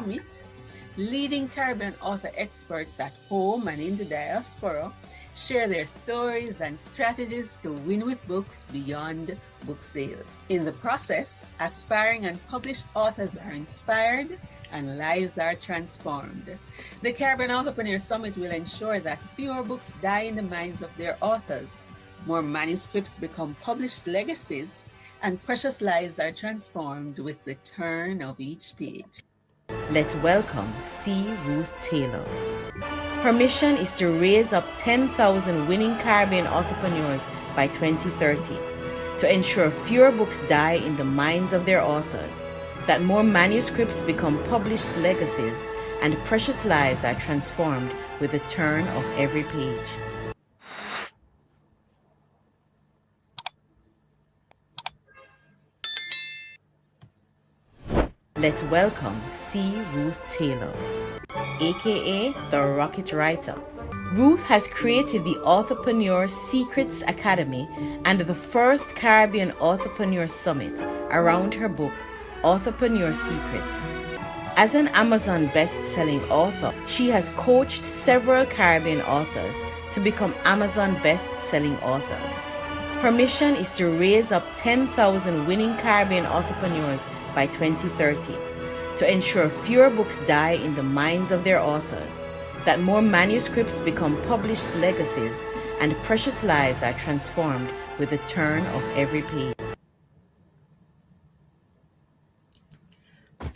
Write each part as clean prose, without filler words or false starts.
Summit, leading Caribbean author experts at home and in the diaspora share their stories and strategies to win with books beyond book sales. In the process, aspiring and published authors are inspired and lives are transformed. The Caribbean Authorpreneur Summit will ensure that fewer books die in the minds of their authors, more manuscripts become published legacies, and precious lives are transformed with the turn of each page. Let's welcome C. Ruth Taylor. Her mission is to raise up 10,000 winning Caribbean entrepreneurs by 2030 to ensure fewer books die in the minds of their authors, that more manuscripts become published legacies, and precious lives are transformed with the turn of every page. Let's welcome C. Ruth Taylor, aka the Rocket Writer. Ruth has created the Authorpreneur Secrets Academy and the first Caribbean Authorpreneur Summit around her book, Authorpreneur Secrets. As an Amazon best-selling author, she has coached several Caribbean authors to become Amazon best-selling authors. Her mission is to raise up 10,000 winning Caribbean entrepreneurs by 2030 to ensure fewer books die in the minds of their authors, that more manuscripts become published legacies, and precious lives are transformed with the turn of every page.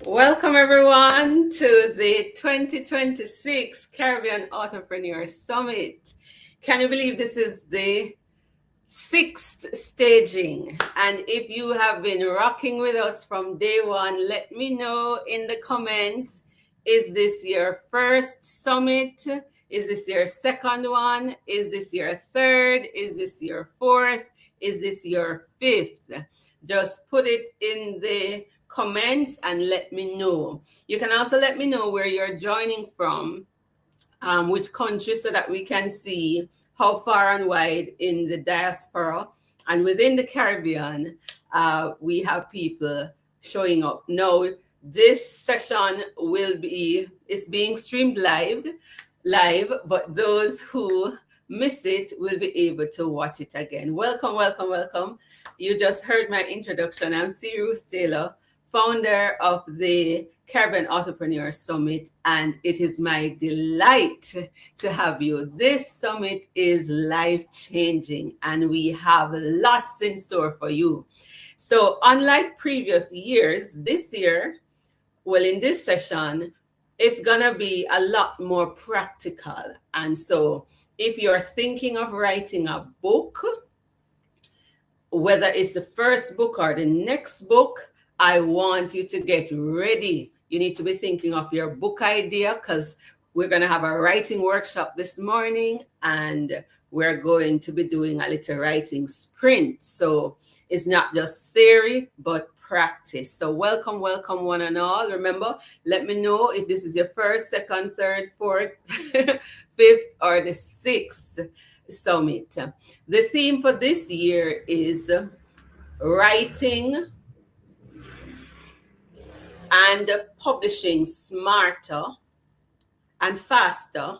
Welcome everyone to the 2026 Caribbean Authorpreneur Summit. Can you believe this is the 6th staging? And if you have been rocking with us from day one, let me know in the comments, is this your first summit? Is this your second one? Is this your third? Is this your fourth? Is this your fifth? Just put it in the comments and let me know. You can also let me know where you're joining from, which country, so that we can see how far and wide in the diaspora and within the Caribbean we have people showing up. Now, this session is being streamed live, but those who miss it will be able to watch it again. Welcome, welcome, welcome. You just heard my introduction. I'm C. Ruth Taylor, founder of the Caribbean Authorpreneur Summit, and it is my delight to have you. This summit is life-changing, and we have lots in store for you. So unlike previous years, this year, well, in this session, it's gonna be a lot more practical. And so if you're thinking of writing a book, whether it's the first book or the next book, I want you to get ready. You need to be thinking of your book idea, because we're going to have a writing workshop this morning, and we're going to be doing a little writing sprint. So it's not just theory, but practice. So welcome, welcome one and all. Remember, let me know if this is your first, second, third, fourth, fifth, or the sixth summit. The theme for this year is writing and publishing smarter and faster,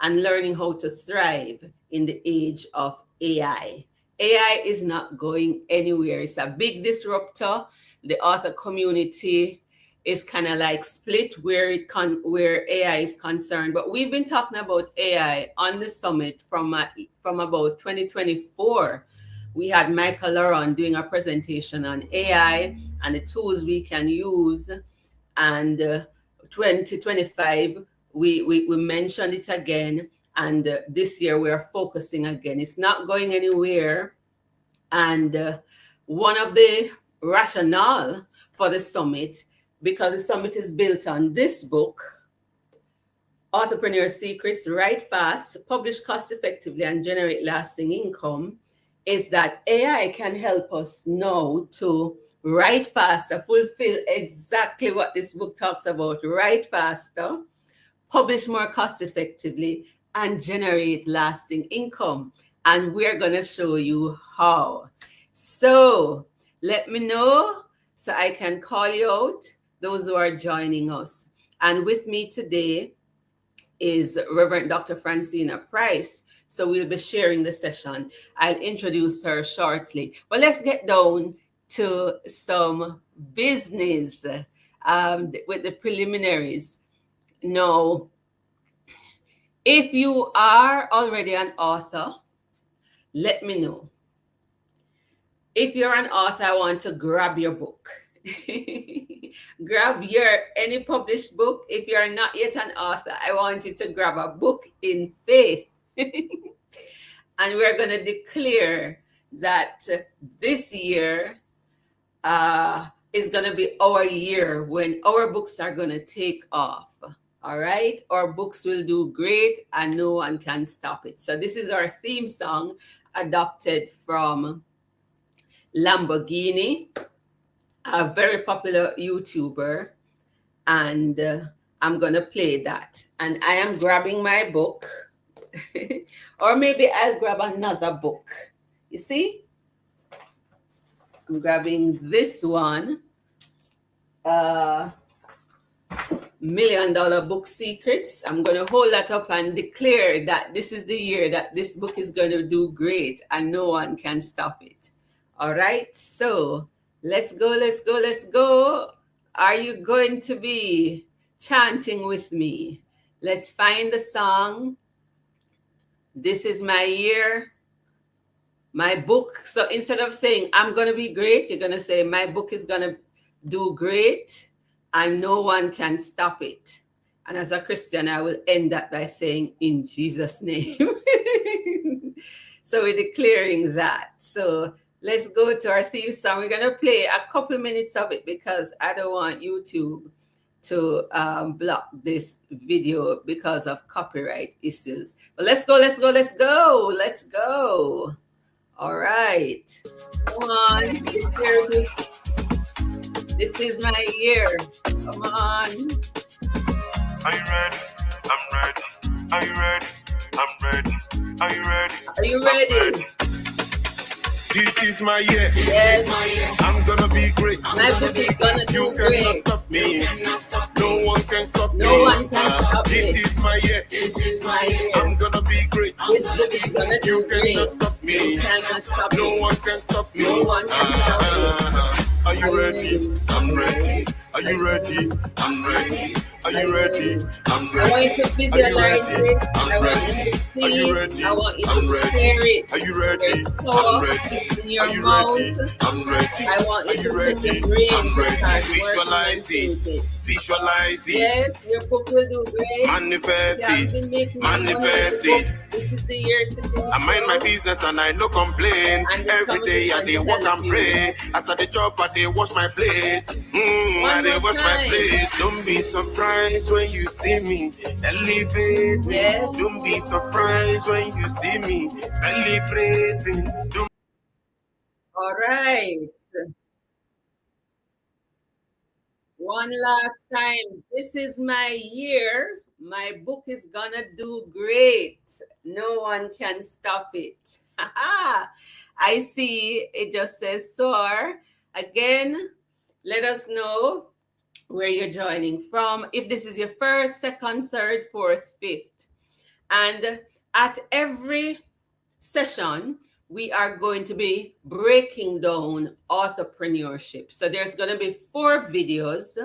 and learning how to thrive in the age of AI. AI is not going anywhere. It's a big disruptor. The author community is kind of like split where AI is concerned. But we've been talking about AI on the summit from about 2024. We had Michael Laron doing a presentation on AI and the tools we can use. And 2025, we mentioned it again. And this year we are focusing again. It's not going anywhere. And one of the rationale for the summit, because the summit is built on this book, Authorpreneur Secrets, Write Fast, Publish Cost Effectively, and Generate Lasting Income, is that AI can help us now to write faster, fulfill exactly what this book talks about, write faster, publish more cost effectively, and generate lasting income. And we're going to show you how. So let me know so I can call you out, those who are joining us. And with me today is Reverend Dr. Francena Pryce. So we'll be sharing the session. I'll introduce her shortly. But let's get down to some business with the preliminaries. Now, if you are already an author, let me know. If you're an author, I want to grab your book. Grab your any published book. If you're not yet an author, I want you to grab a book in faith. And we're going to declare that this year is going to be our year when our books are going to take off. All right. Our books will do great and no one can stop it. So this is our theme song adopted from Lamborghini, a very popular YouTuber. And I'm going to play that. And I am grabbing my book. Or maybe I'll grab another book. You see? I'm grabbing this one. $1 Million Book Secrets. I'm going to hold that up and declare that this is the year that this book is going to do great and no one can stop it. All right. So let's go, let's go, let's go. Are you going to be chanting with me? Let's find the song. This is my year, my book. So instead of saying, I'm going to be great, you're going to say, my book is going to do great and no one can stop it. And as a Christian, I will end that by saying, in Jesus' name. So we're declaring that. So let's go to our theme song. We're going to play a couple minutes of it because I don't want YouTube to block this video because of copyright issues. But let's go, let's go, let's go. Let's go. All right. Come on. This is my year. Come on. Are you ready? I'm ready. Are you ready? I'm ready. Are you ready? Are you ready? This is my year. Yes, my year. I'm gonna be great. My book is gonna do You great. cannot stop me. No one can stop me. No one can stop me. This is my year. This is my year. I'm gonna be great. This book is gonna do You great. cannot stop me. You cannot stop No me. one can stop me. No one can stop me. Are you ready? I'm ready. Are you ready? I'm ready. Are you ready? I'm I want ready. you to visualize it. I I'm want you ready. to see Are you it. ready? I want you I'm to ready. hear it. Are you ready? There's I'm thought ready. in your Are you mouth. ready? I'm ready. I want Are you you to ready? set your brain I'm to ready. start Visualize working and it. thinking. Visualize it. Yes, your book will do great. Manifest You have it. been making Manifest money with it. books. This is the year to do I mind my so. business and I no complain. And the Every song day is I going dey to work help and you. pray. As I dey chop, I dey wash my plate. I One dey more wash my time. plate. Don't be surprised when you see me elevating. Yes. Don't be surprised when you see me celebrating. Don't All right. One last time. This is my year. My book is gonna do great. No one can stop it. I see it just says soar. Again, let us know where you're joining from. If this is your first, second, third, fourth, fifth. And at every session, we are going to be breaking down authorpreneurship. So there's going to be 4 videos,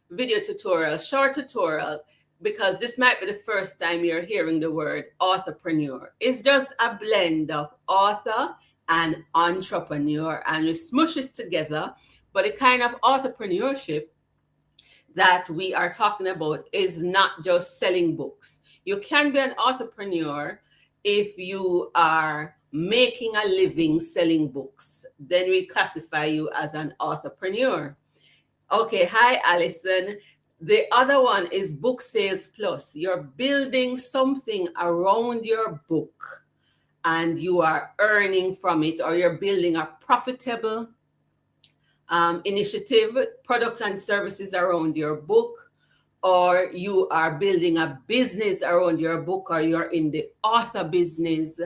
video tutorial, short tutorial, because this might be the first time you're hearing the word authorpreneur. It's just a blend of author and entrepreneur, and we smush it together. But the kind of authorpreneurship that we are talking about is not just selling books. You can be an entrepreneur if you are making a living selling books. Then we classify you as an entrepreneur. Okay, hi, Allison. The other one is Book Sales Plus. You're building something around your book and you are earning from it, or you're building a profitable initiative, products and services around your book, or you are building a business around your book, or you're in the author business.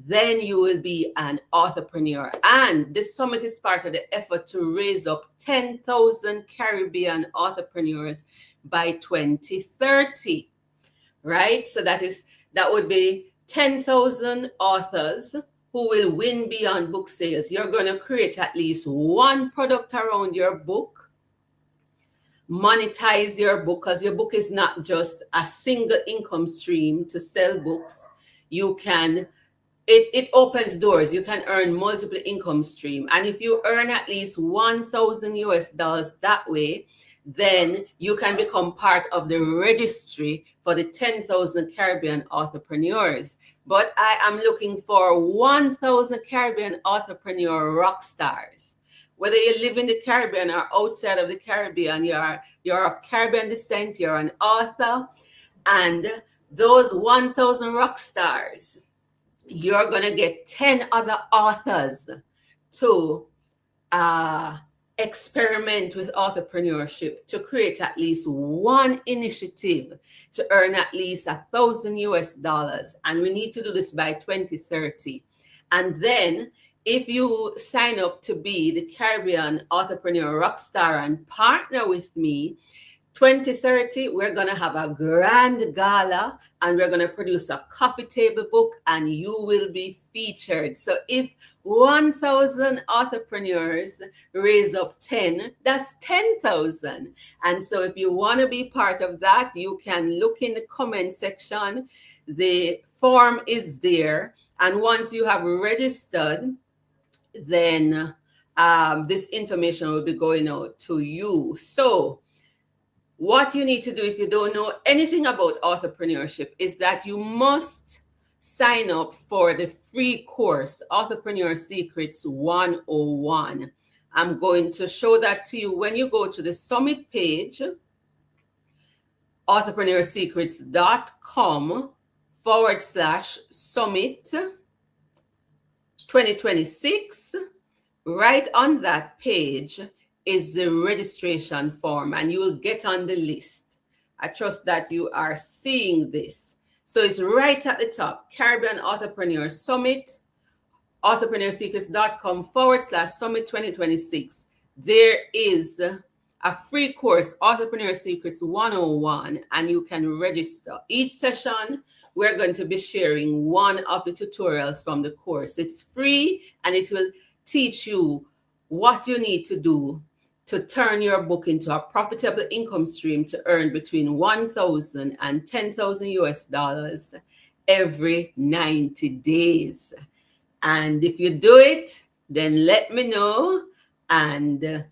then you will be an authorpreneur. And this summit is part of the effort to raise up 10,000 Caribbean authorpreneurs by 2030, right? So that would be 10,000 authors who will win beyond book sales. You're going to create at least one product around your book, monetize your book, because your book is not just a single income stream to sell books. You can, it opens doors. You can earn multiple income stream. And if you earn at least 1,000 US dollars that way, then you can become part of the registry for the 10,000 Caribbean authorpreneurs. But I am looking for 1,000 Caribbean authorpreneur rock stars. Whether you live in the Caribbean or outside of the Caribbean, you're of Caribbean descent, you're an author, and those 1,000 rock stars, you're going to get 10 other authors to experiment with authorpreneurship, to create at least one initiative to earn at least 1,000 US dollars. And we need to do this by 2030. And then if you sign up to be the Caribbean Authorpreneur Rockstar and partner with me, 2030, we're going to have a grand gala and we're going to produce a coffee table book and you will be featured. So if 1,000 entrepreneurs raise up 10, that's 10,000. And so if you want to be part of that, you can look in the comment section. The form is there. And once you have registered, then this information will be going out to you. So what you need to do if you don't know anything about entrepreneurship is that you must sign up for the free course, Authorpreneur Secrets 101. I'm going to show that to you when you go to the summit page, authorpreneursecrets.com/summit 2026. Right on that page is the registration form and you will get on the list. I trust that you are seeing this. So it's right at the top, Caribbean Authorpreneur Summit, authorpreneursecrets.com/summit 2026. There is a free course, Authorpreneur Secrets 101, and you can register. Each session, we're going to be sharing one of the tutorials from the course. It's free and it will teach you what you need to do to turn your book into a profitable income stream to earn between 1,000 and 10,000 US dollars every 90 days. And if you do it, then let me know. And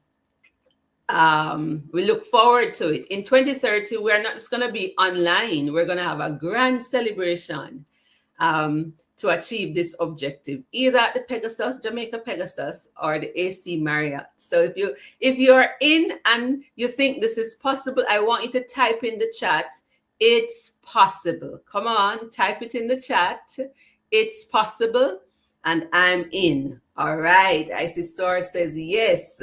we look forward to it. In 2030, we're not just going to be online. We're going to have a grand celebration to achieve this objective, either at the Pegasus, Jamaica Pegasus, or the AC Marriott. So if you're in and you think this is possible, I want you to type in the chat, it's possible. Come on, type it in the chat. It's possible, and I'm in. All right. I see Sora says yes.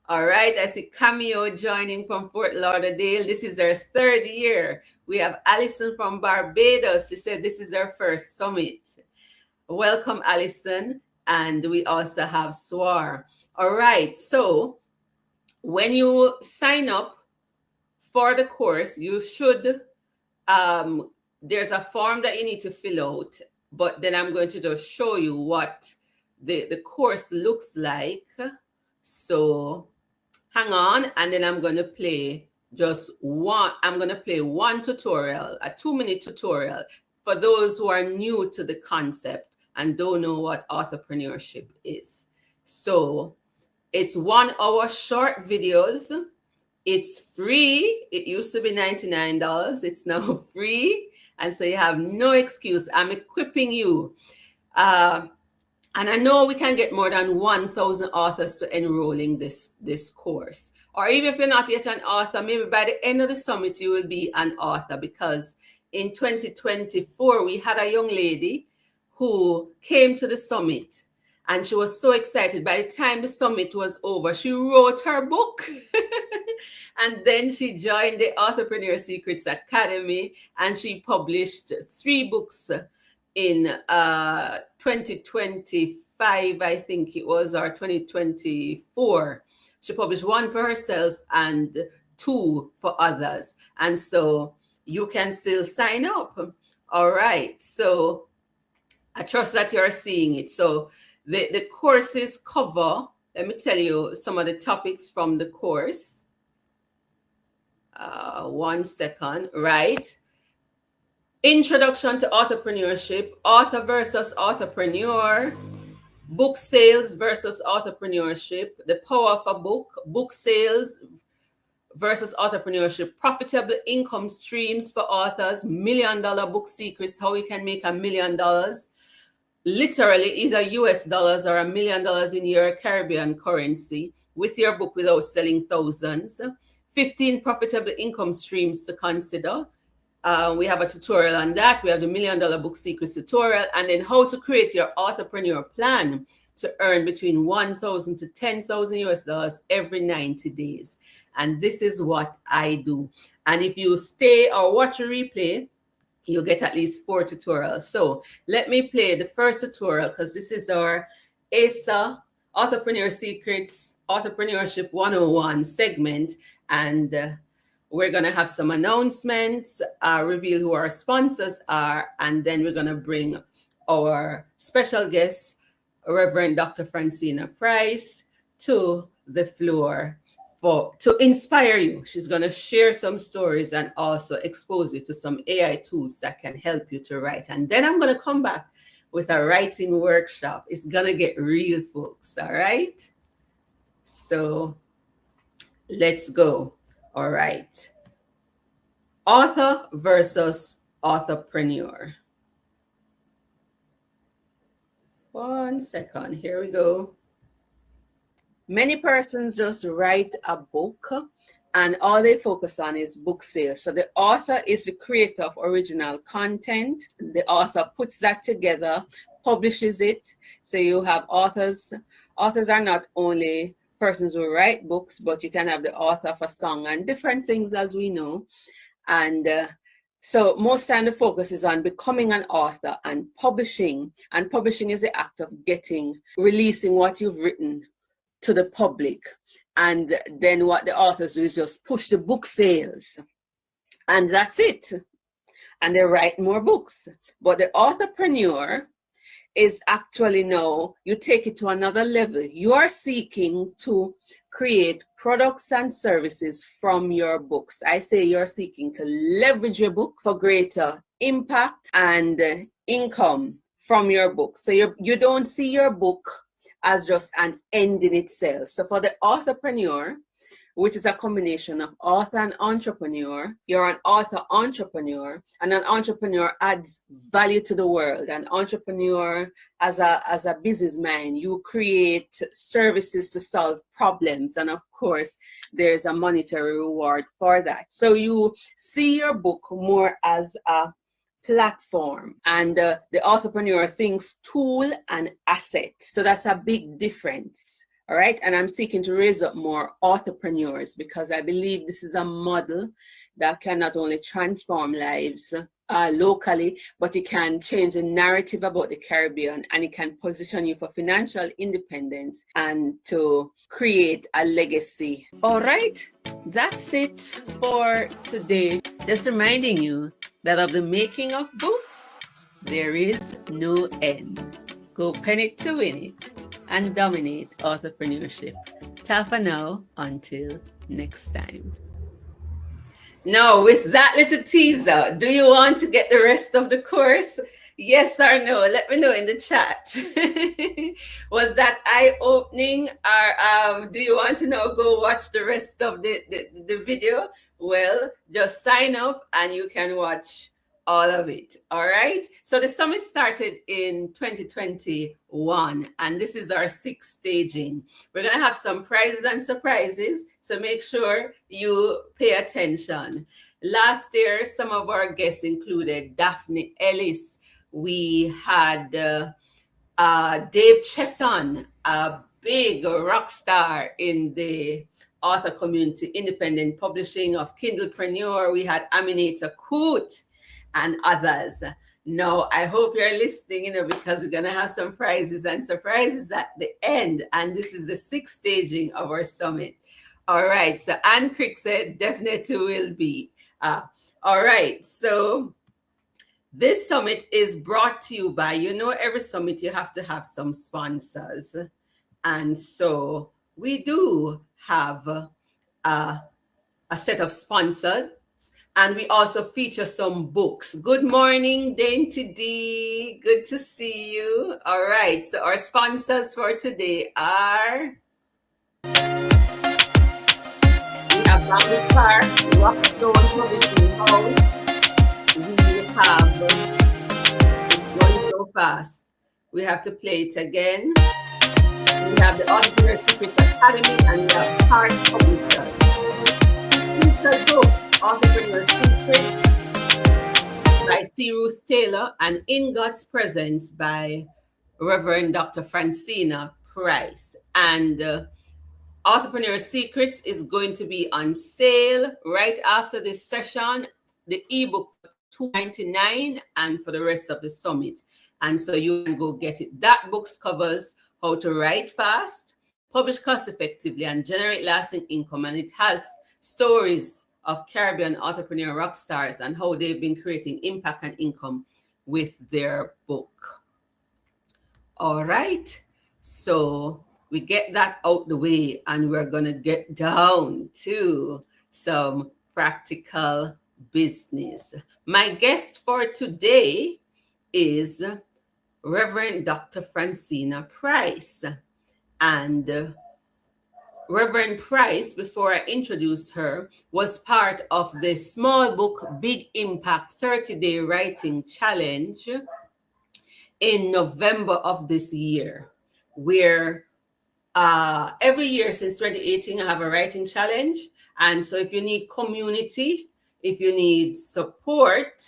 All right. I see Cameo joining from Fort Lauderdale. This is our third year. We have Allison from Barbados. She said this is her first summit. Welcome, Allison. And we also have Swar. All right. So when you sign up for the course, you should, there's a form that you need to fill out, but then I'm going to just show you what the course looks like. So hang on. And then I'm going to play one tutorial, a 2-minute tutorial for those who are new to the concept and don't know what authorpreneurship is. So it's 1 hour short videos. It's free. It used to be $99. It's now free. And so you have no excuse. I'm equipping you. And I know we can get more than 1,000 authors to enroll in this course. Or even if you're not yet an author, maybe by the end of the summit, you will be an author, because in 2024, we had a young lady who came to the summit and she was so excited. By the time the summit was over, she wrote her book and then she joined the Authorpreneur Secrets Academy and she published 3 books in 2025, I think it was, or 2024. She published one for herself and two for others. And so you can still sign up. All right. So I trust that you're seeing it. So the courses cover, let me tell you some of the topics from the course. 1 second, right? Introduction to Authorpreneurship, Author versus Authorpreneur, Book Sales versus Authorpreneurship, The Power of a Book, Book Sales versus Authorpreneurship, Profitable Income Streams for Authors, $1 Million Book Secrets, how you can make $1 million, literally either US dollars or $1 million in your Caribbean currency with your book without selling thousands, 15 profitable income streams to consider. We have a tutorial on that. We have the $1 Million Book Secrets tutorial, and then how to create your authorpreneur plan to earn between 1,000 to 10,000 US dollars every 90 days. And this is what I do. And if you stay or watch a replay, you'll get at least 4 tutorials. So let me play the first tutorial, because this is our ASA, Authorpreneur Secrets, Authorpreneurship 101 segment. And we're going to have some announcements, reveal who our sponsors are, and then we're going to bring our special guest, Reverend Dr. Francena Pryce, to the floor to inspire you. She's going to share some stories and also expose you to some AI tools that can help you to write. And then I'm going to come back with a writing workshop. It's going to get real, folks. All right. So let's go. All right. Author versus authorpreneur. 1 second. Here we go. Many persons just write a book and all they focus on is book sales. So the author is the creator of original content. The author puts that together, publishes it. So you have authors. Authors are not only persons who write books, but you can have the author of a song and different things, as we know. And so most time the focus is on becoming an author and publishing. And publishing is the act of releasing what you've written to the public. And then what the authors do is just push the book sales. And that's it. And they write more books. But the authorpreneur is actually now, you take it to another level. You are seeking to create products and services from your books. I say you're seeking to leverage your books for greater impact and income from your book. So you don't see your book as just an end in itself. So for the authorpreneur, which is a combination of author and entrepreneur, you're an author entrepreneur, and an entrepreneur adds value to the world. An entrepreneur, as a businessman, you create services to solve problems, and of course there's a monetary reward for that. So you see your book more as a platform, and the authorpreneur thinks tool and asset. So that's a big difference. All right. And I'm seeking to raise up more authorpreneurs because I believe this is a model that can not only transform lives locally, but it can change the narrative about the Caribbean, and it can position you for financial independence and to create a legacy. All right. That's it for today. Just reminding you that of the making of books, there is no end. Go pen it to win it and dominate authorpreneurship. Ta for now, until next time. Now, with that little teaser, do you want to get the rest of the course? Yes or no? Let me know in the chat. Was that eye-opening, or do you want to now go watch the rest of the video? Well, just sign up and you can watch all of it. All right. So the summit started in 2021, and this is our 6th staging. We're going to have some prizes and surprises, so make sure you pay attention. Last year, some of our guests included Daphne Ellis. We had Dave Chesson, a big rock star in the author community, independent publishing of Kindlepreneur. We had Aminata Coote and others. No, I hope you're listening, because we're going to have some prizes and surprises at the end. And this is the sixth staging of our summit. All right. So Ann Crick said definitely will be. All right. So this summit is brought to you by, every summit you have to have some sponsors. And so we do have a set of sponsors, and we also feature some books. Good morning, Dainty D. Good to see you. All right, so our sponsors for today are, we have Bamboo Park, Rockstone Publishing House. We have, it's going so fast, we have to play it again. We have the Authorpreneur Academy, and we have Heart Publishers. Featured book, Authorpreneur Secret by Ruth Taylor, and In God's Presence by Reverend Dr. Francena Pryce. And Authorpreneur Secrets is going to be on sale right after this session. The ebook for $2.99 and for the rest of the summit. And so you can go get it. That book covers how to write fast, publish cost effectively, and generate lasting income. And it has stories of Caribbean entrepreneur rock stars and how they've been creating impact and income with their book. All right. So we get that out the way, and we're going to get down to some practical business. My guest for today is Reverend Dr. Francena Pryce. And Reverend Pryce, before I introduce her, was part of the Small Book Big Impact 30-Day Writing Challenge in November of this year, where every year since 2018, I have a writing challenge. And so if you need community, if you need support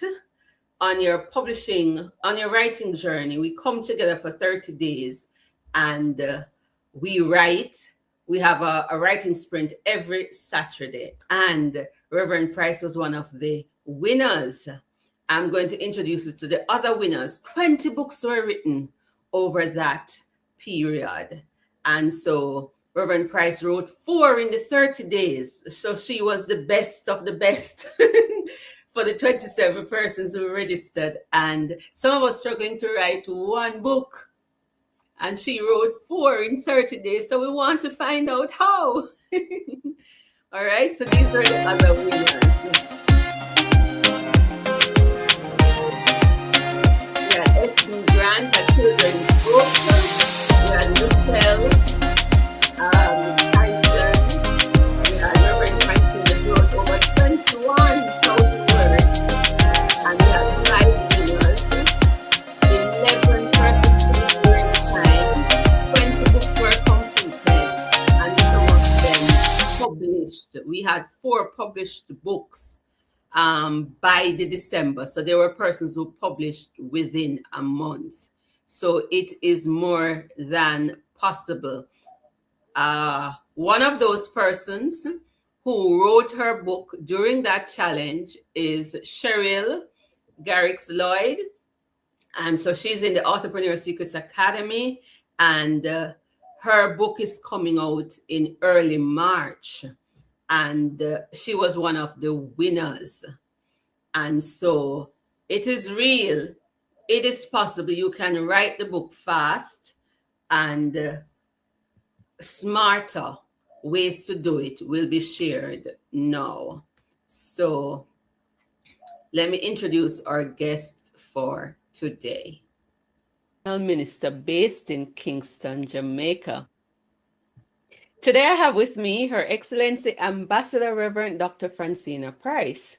on your publishing, on your writing journey, we come together for 30 days and we write. We have a writing sprint every Saturday. And Reverend Pryce was one of the winners. I'm going to introduce you to the other winners. 20 books were written over that period. And so Reverend Pryce wrote 4 in the 30 days. So she was the best of the best for the 27 persons who registered. And some of us struggling to write 1 book. And she wrote 4 in 30 days. So we want to find out how. All right. So these are the other winners. We had S.B. Grant at Children's Book. We had Ruth Taylor. We had Reverend Francena that wrote over 21,000 words. And we had 5 winners. 11 persons during time. 20 books were completed. And some of them published. We had 4 published books by the December. So there were persons who published within a month. So it is more than possible. One of those persons who wrote her book during that challenge is Cheryl Garrix Lloyd. And so she's in the Authorpreneur Secrets Academy, and her book is coming out in early March. And she was one of the winners. And so it is real. It is possible. You can write the book fast, and smarter ways to do it will be shared now. So let me introduce our guest for today. Minister based in Kingston, Jamaica. Today I have with me Her Excellency Ambassador Reverend Dr. Francena Pryce.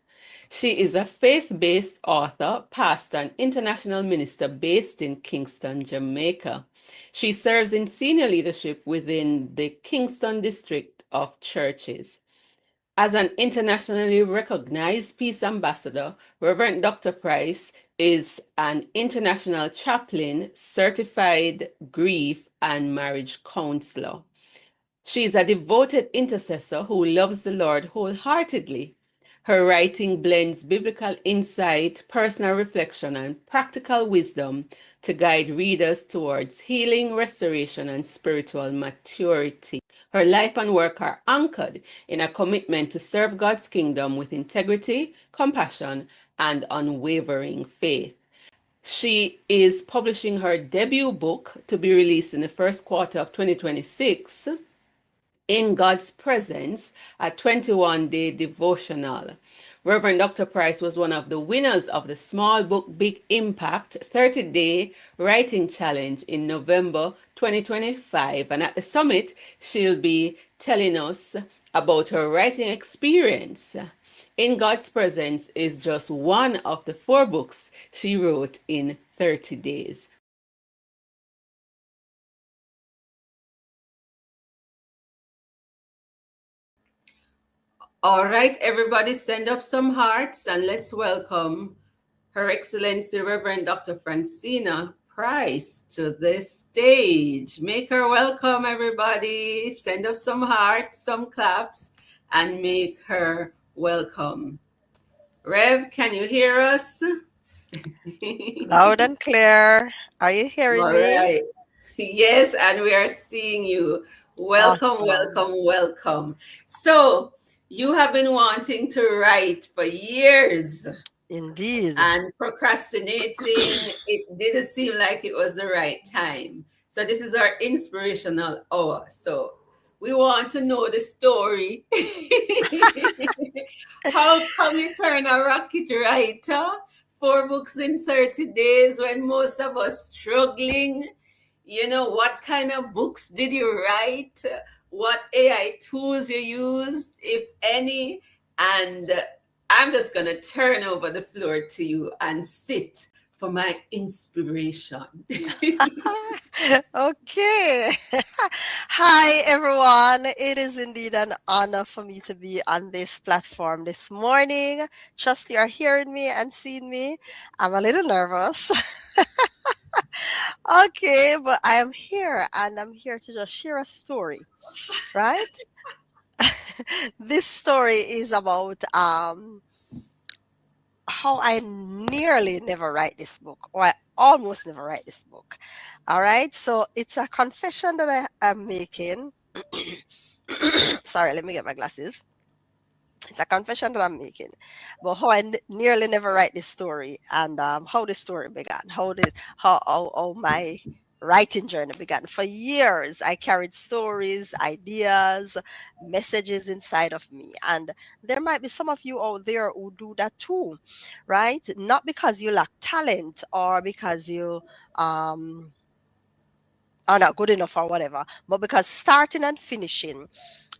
She is a faith-based author, pastor, and international minister based in Kingston, Jamaica. She serves in senior leadership within the Kingston District of Churches. As an internationally recognized peace ambassador, Reverend Dr. Pryce is an international chaplain, certified grief and marriage counselor. She is a devoted intercessor who loves the Lord wholeheartedly. Her writing blends biblical insight, personal reflection, and practical wisdom to guide readers towards healing, restoration, and spiritual maturity. Her life and work are anchored in a commitment to serve God's kingdom with integrity, compassion, and unwavering faith. She is publishing her debut book to be released in the first quarter of 2026, In God's Presence, a 21-day devotional. Reverend Dr. Price was one of the winners of the Small Book Big Impact 30-day writing challenge in November 2025. And at the summit, she'll be telling us about her writing experience. In God's Presence is just one of the 4 books she wrote in 30 days. All right, everybody, send up some hearts and let's welcome Her Excellency Reverend Dr. Francena Pryce to the stage. Make her welcome, everybody. Send up some hearts, some claps, and make her welcome. Rev, can you hear us? Loud and clear. Are you hearing All me? right. Yes, and we are seeing you. Welcome, Awesome. welcome, welcome. So, you have been wanting to write for years Indeed. and procrastinating. It didn't seem like it was the right time. So, this is our inspirational hour. So, we want to know the story. How come you turn a rocket writer? 4 books in 30 days when most of us struggling. You know, what kind of books did you write? What AI tools you used, if any? And I'm just going to turn over the floor to you and sit for my inspiration. Okay. Hi, everyone. It is indeed an honor for me to be on this platform this morning. Trust you are hearing me and seeing me. I'm a little nervous. Okay, but I am here and I'm here to just share a story, right? This story is about how I nearly never write this book, or I almost never write this book. All right, so it's a confession that I am making. Sorry, let me get my glasses. It's a confession that I'm making, but how I nearly never write this story, and how the story began, how my writing journey began. For years, I carried stories, ideas, messages inside of me, and there might be some of you out there who do that too, right? Not because you lack talent or because you um are not good enough or whatever, but because starting and finishing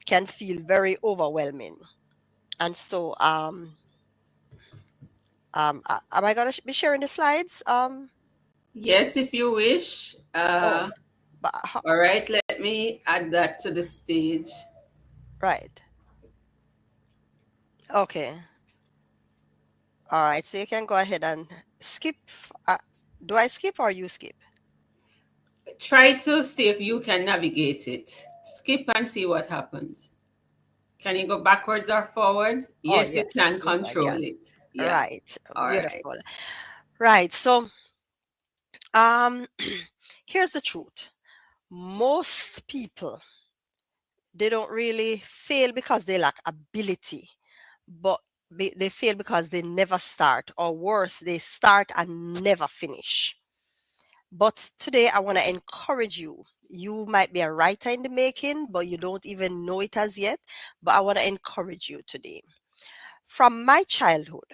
can feel very overwhelming. And so am I gonna be sharing the slides? Yes, if you wish. Oh, but All right, let me add that to the stage. right. Okay. All right. So you can go ahead and skip. Do I skip or you skip? Try to see if you can navigate it. Skip and see what happens. Can you go backwards or forwards? Oh, Yes, you yes. can Yes, I control can. it. Yeah. Right. All right. Beautiful. Right. So um, here's the truth. Most people, they don't really fail because they lack ability, but they fail because they never start, or worse, they start and never finish. But today I want to encourage you. You might be a writer in the making, but you don't even know it as yet. But I want to encourage you today. From my childhood,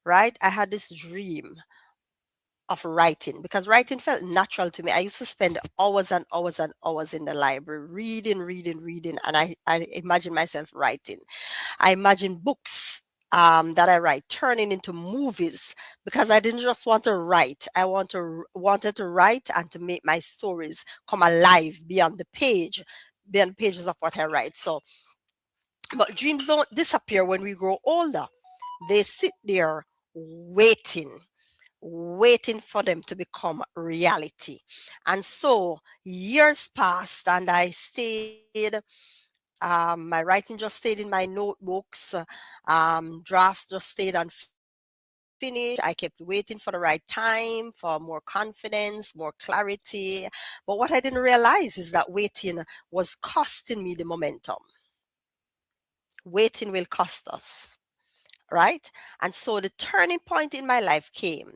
right, I had this dream of writing because writing felt natural to me. I used to spend hours and hours and hours in the library reading, reading, reading, and I imagine myself writing. I imagine books that I write turning into movies because I didn't just want to write. Wanted to write and to make my stories come alive beyond the pages of what I write. So, but dreams don't disappear when we grow older. They sit there waiting, waiting for them to become reality. And so years passed and I stayed My writing just stayed in my notebooks. Drafts just stayed unfinished. I kept waiting for the right time, for more confidence, more clarity. But what I didn't realize is that waiting was costing me the momentum. Waiting will cost us, right? And so the turning point in my life came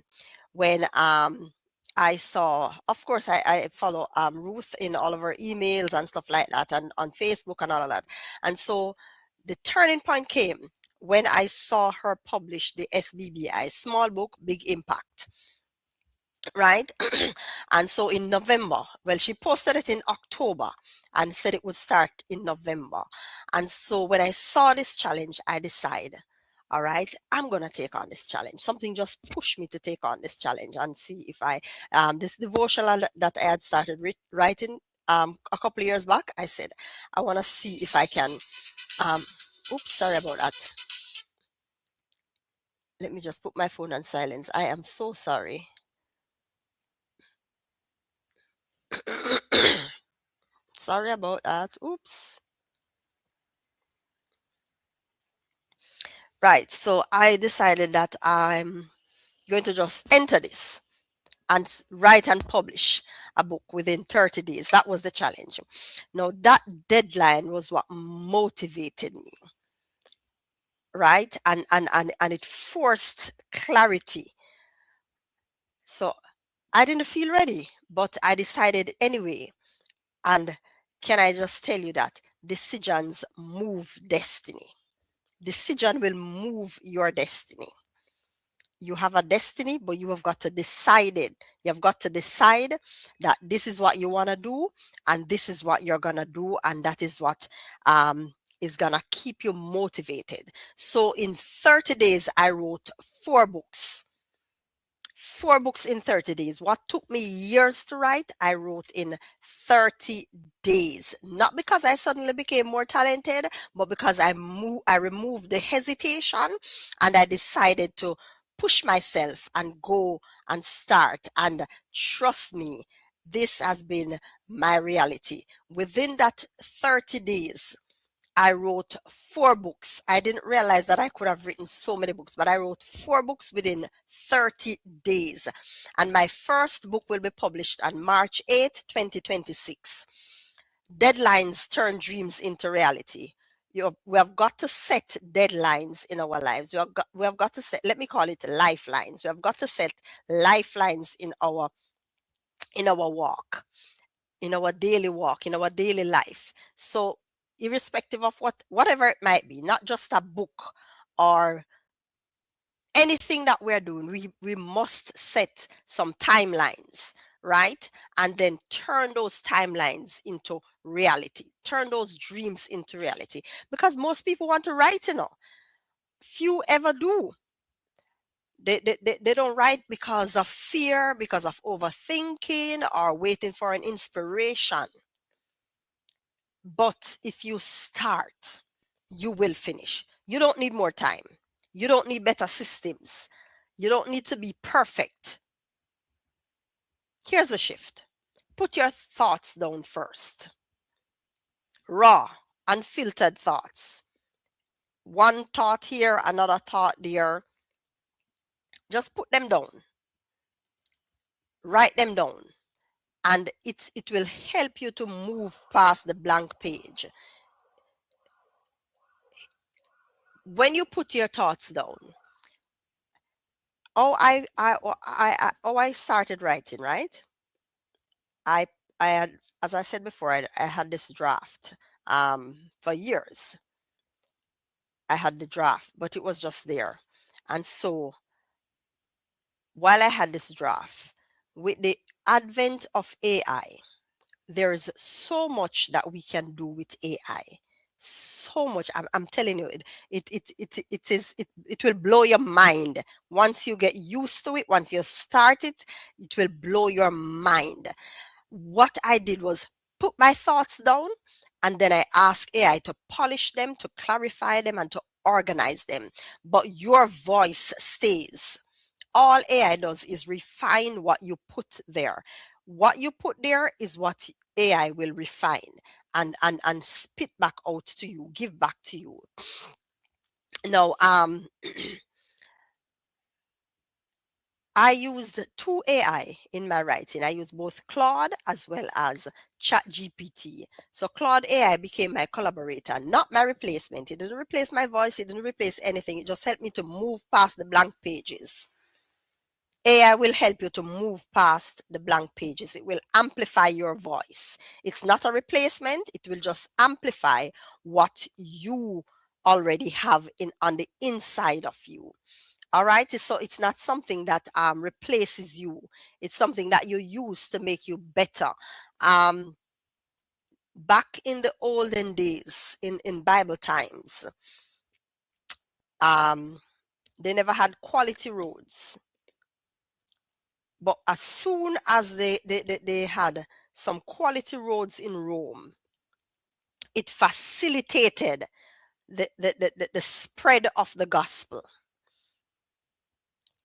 when I saw, of course, I follow Ruth in all of her emails and stuff like that, and on Facebook and all of that. And so the turning point came when I saw her publish the SBBI, Small Book, Big Impact, right? And so in November, well, she posted it in October and said it would start in November. And so when I saw this challenge, I decided, all right, I'm going to take on this challenge. Something just pushed me to take on this challenge and see if I, this devotional that I had started writing a couple of years back, I said, I want to see if I can, oops, sorry about that. Let me just put my phone on silence. I am so sorry. Sorry about that. Oops. Right. So I decided that I'm going to just enter this and write and publish a book within 30 days. That was the challenge. Now, that deadline was what motivated me, right? And it forced clarity. So I didn't feel ready, but I decided anyway. And can I just tell you that decisions move destiny? Decision will move your destiny. You have a destiny, but you have got to decide it. You have got to decide that this is what you want to do, and this is what you're going to do, and that is what is going to keep you motivated. So in 30 days, I wrote 4 books. 4 books in 30 days. What took me years to write, I wrote in 30 days. Not because I suddenly became more talented, but because I removed the hesitation and I decided to push myself and go and start. And trust me, this has been my reality. Within that 30 days, I wrote 4 books. I didn't realize that I could have written so many books, but I wrote 4 books within 30 days. And my first book will be published on March 8th, 2026. Deadlines turn dreams into reality. We have got to set deadlines in our lives. We have got to set, let me call it lifelines. We have got to set lifelines in our walk, in our daily walk, in our daily life. So irrespective of whatever it might be, not just a book or anything that we're doing, we must set some timelines, right? And then turn those timelines into reality, turn those dreams into reality. Because most people want to write, few ever do. They don't write because of fear, because of overthinking, or waiting for an inspiration. But if you start, you will finish. You don't need more time. You don't need better systems. You don't need to be perfect. Here's a shift. Put your thoughts down first. Raw, unfiltered thoughts. One thought here, another thought there. Just put them down. Write them down. And it will help you to move past the blank page. When you put your thoughts down, I started writing, right? I had, as I said before, I had this draft for years. I had the draft, but it was just there. And so while I had this draft, with the advent of AI, there is so much that we can do with AI. So much. I'm telling you, it will blow your mind. Once you get used to it, once you start it, it will blow your mind. What I did was put my thoughts down, and then I asked AI to polish them, to clarify them, and to organize them. But your voice stays. All AI does is refine what you put there. What you put there is what AI will refine and spit back out to you, give back to you. Now, I used two AI in my writing. I used both Claude as well as ChatGPT. So Claude AI became my collaborator, not my replacement. It didn't replace my voice. It didn't replace anything. It just helped me to move past the blank pages. AI will help you to move past the blank pages. It will amplify your voice. It's not a replacement. It will just amplify what you already have on the inside of you. All right. So it's not something that replaces you. It's something that you use to make you better. Back in the olden days, in Bible times, they never had quality roads. But as soon as they had some quality roads in Rome, it facilitated the spread of the gospel.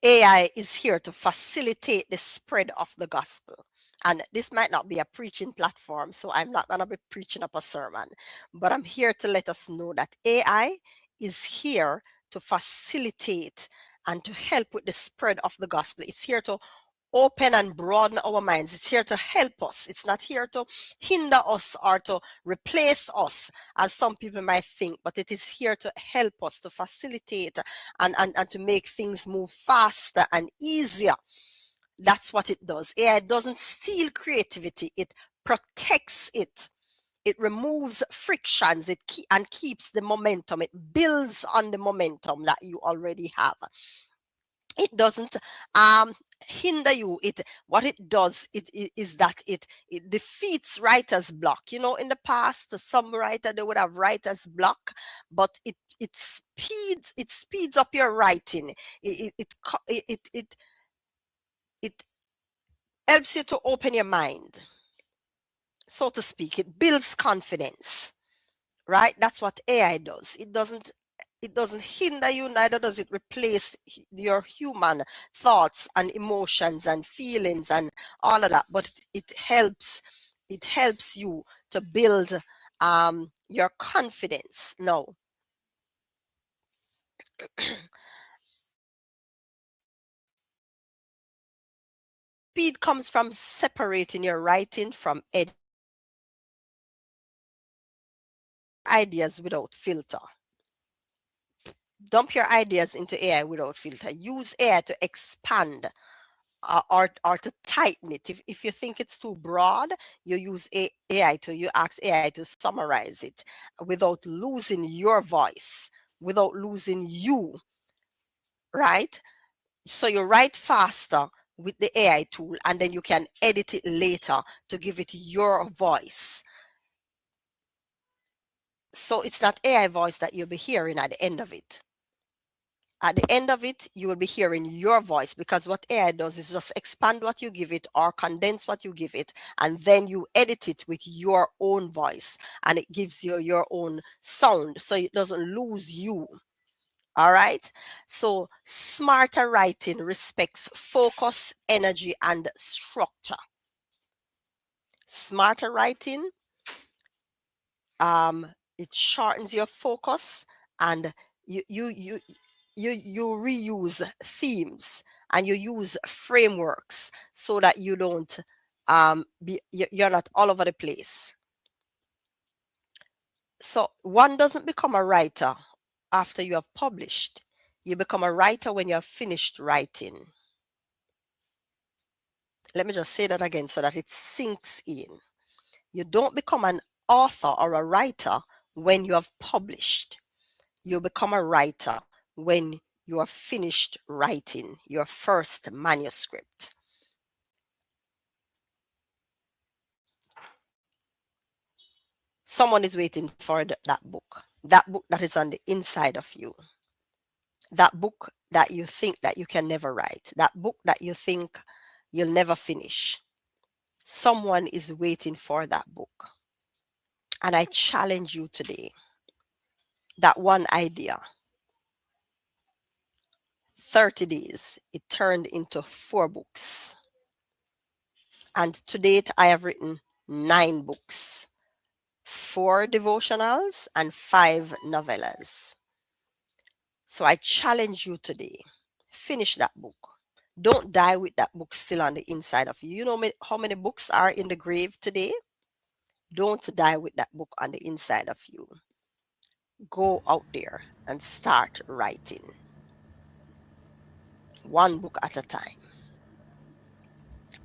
AI is here to facilitate the spread of the gospel. And this might not be a preaching platform, so I'm not going to be preaching up a sermon, but I'm here to let us know that AI is here to facilitate and to help with the spread of the gospel. It's here to open and broaden our minds. It's here to help us. It's not here to hinder us or to replace us, as some people might think, but it is here to help us, to facilitate and to make things move faster and easier. That's what it does. AI doesn't steal creativity, it protects it. It removes frictions and keeps the momentum. It builds on the momentum that you already have. It doesn't hinder you. What it does is that it defeats writer's block. In the past, some writer, they would have writer's block, but it speeds up your writing. It helps you to open your mind, so to speak. It builds confidence, right? That's what AI does. It doesn't hinder you, neither does it replace your human thoughts and emotions and feelings and all of that, but it helps you to build your confidence. Now, speed comes from separating your writing from ideas without filter. Dump your ideas into AI without filter. Use AI to expand or to tighten it. If you think it's too broad, you ask AI to summarize it without losing your voice, without losing you, right? So you write faster with the AI tool, and then you can edit it later to give it your voice. So it's not AI voice that you'll be hearing at the end of it. At the end of it, you will be hearing your voice, because what AI does is just expand what you give it or condense what you give it, and then you edit it with your own voice, and it gives you your own sound, so it doesn't lose you. All right. So smarter writing respects focus, energy, and structure. Smarter writing, it shortens your focus, and you reuse themes and you use frameworks so that you don't you're not all over the place. So one doesn't become a writer after you have published. You become a writer when you have finished writing. Let me just say that again so that it sinks in. You don't become an author or a writer when you have published. You become a writer when you are finished writing your first manuscript. Someone is waiting for that book that is on the inside of you, that book that you think that you can never write, that book that you think you'll never finish. Someone is waiting for that book. And I challenge you today, that one idea, 30 days, it turned into 4 books. And to date, I have written 9 books, 4 devotionals, and 5 novellas. So I challenge you today, finish that book. Don't die with that book still on the inside of you. You know how many books are in the grave today? Don't die with that book on the inside of you. Go out there and start writing. One book at a time.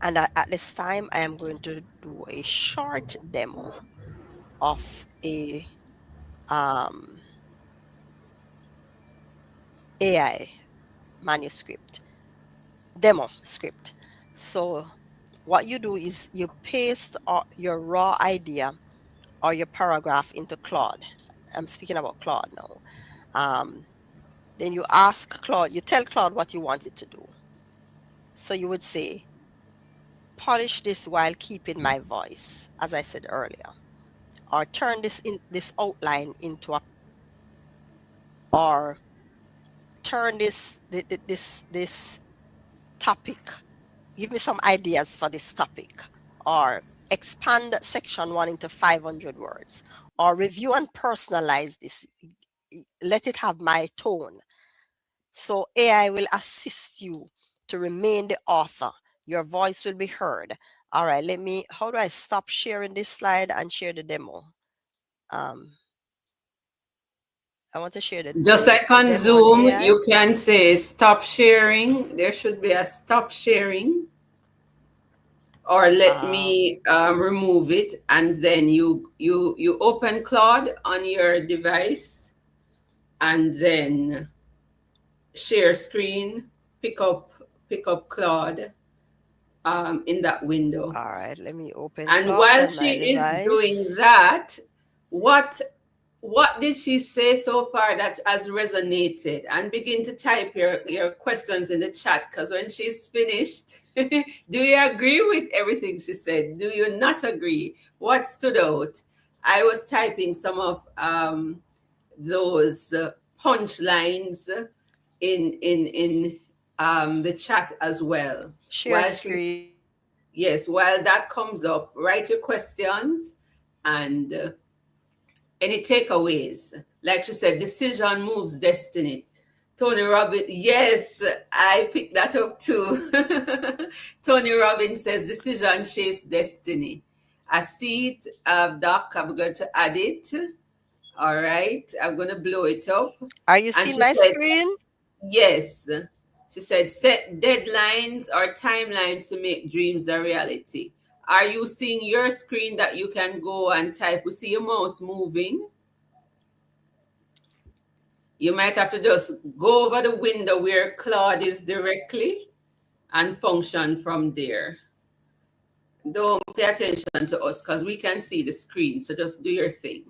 And at this time, I am going to do a short demo of a AI manuscript, demo script. So what you do is you paste your raw idea or your paragraph into Claude. I'm speaking about Claude now. Then you ask Claude, you tell Claude what you want it to do. So you would say, polish this while keeping my voice, as I said earlier, or turn this outline into a, or turn this topic. Give me some ideas for this topic, or expand section 1 into 500 words, or review and personalize this. Let it have my tone. So AI will assist you to remain the author. Your voice will be heard. All right, how do I stop sharing this slide and share the demo? I want to share Just like on demo Zoom, AI. you can say stop sharing. There should be a stop sharing. Or let me remove it, and then you open Claude on your device, and then share screen, pick up Claude in that window. All right, let me open And Claude while on she my is device. doing that, what did she say so far that has resonated? And begin to type your questions in the chat, because when she's finished, do you agree with everything she said? Do you not agree? What stood out? I was typing some of those punchlines in the chat as well. Share screen. Yes, while that comes up, write your questions and any takeaways. Like she said, decision moves destiny. Tony Robbins, yes, I picked that up too. Tony Robbins says decision shapes destiny. I see it, Doc. I'm going to add it. All right, I'm going to blow it up. Are you seeing my screen? Yes. She said, set deadlines or timelines to make dreams a reality. Are you seeing your screen that you can go and type? We see your mouse moving. You might have to just go over the window where Claude is directly and function from there. Don't pay attention to us because we can see the screen. So just do your thing.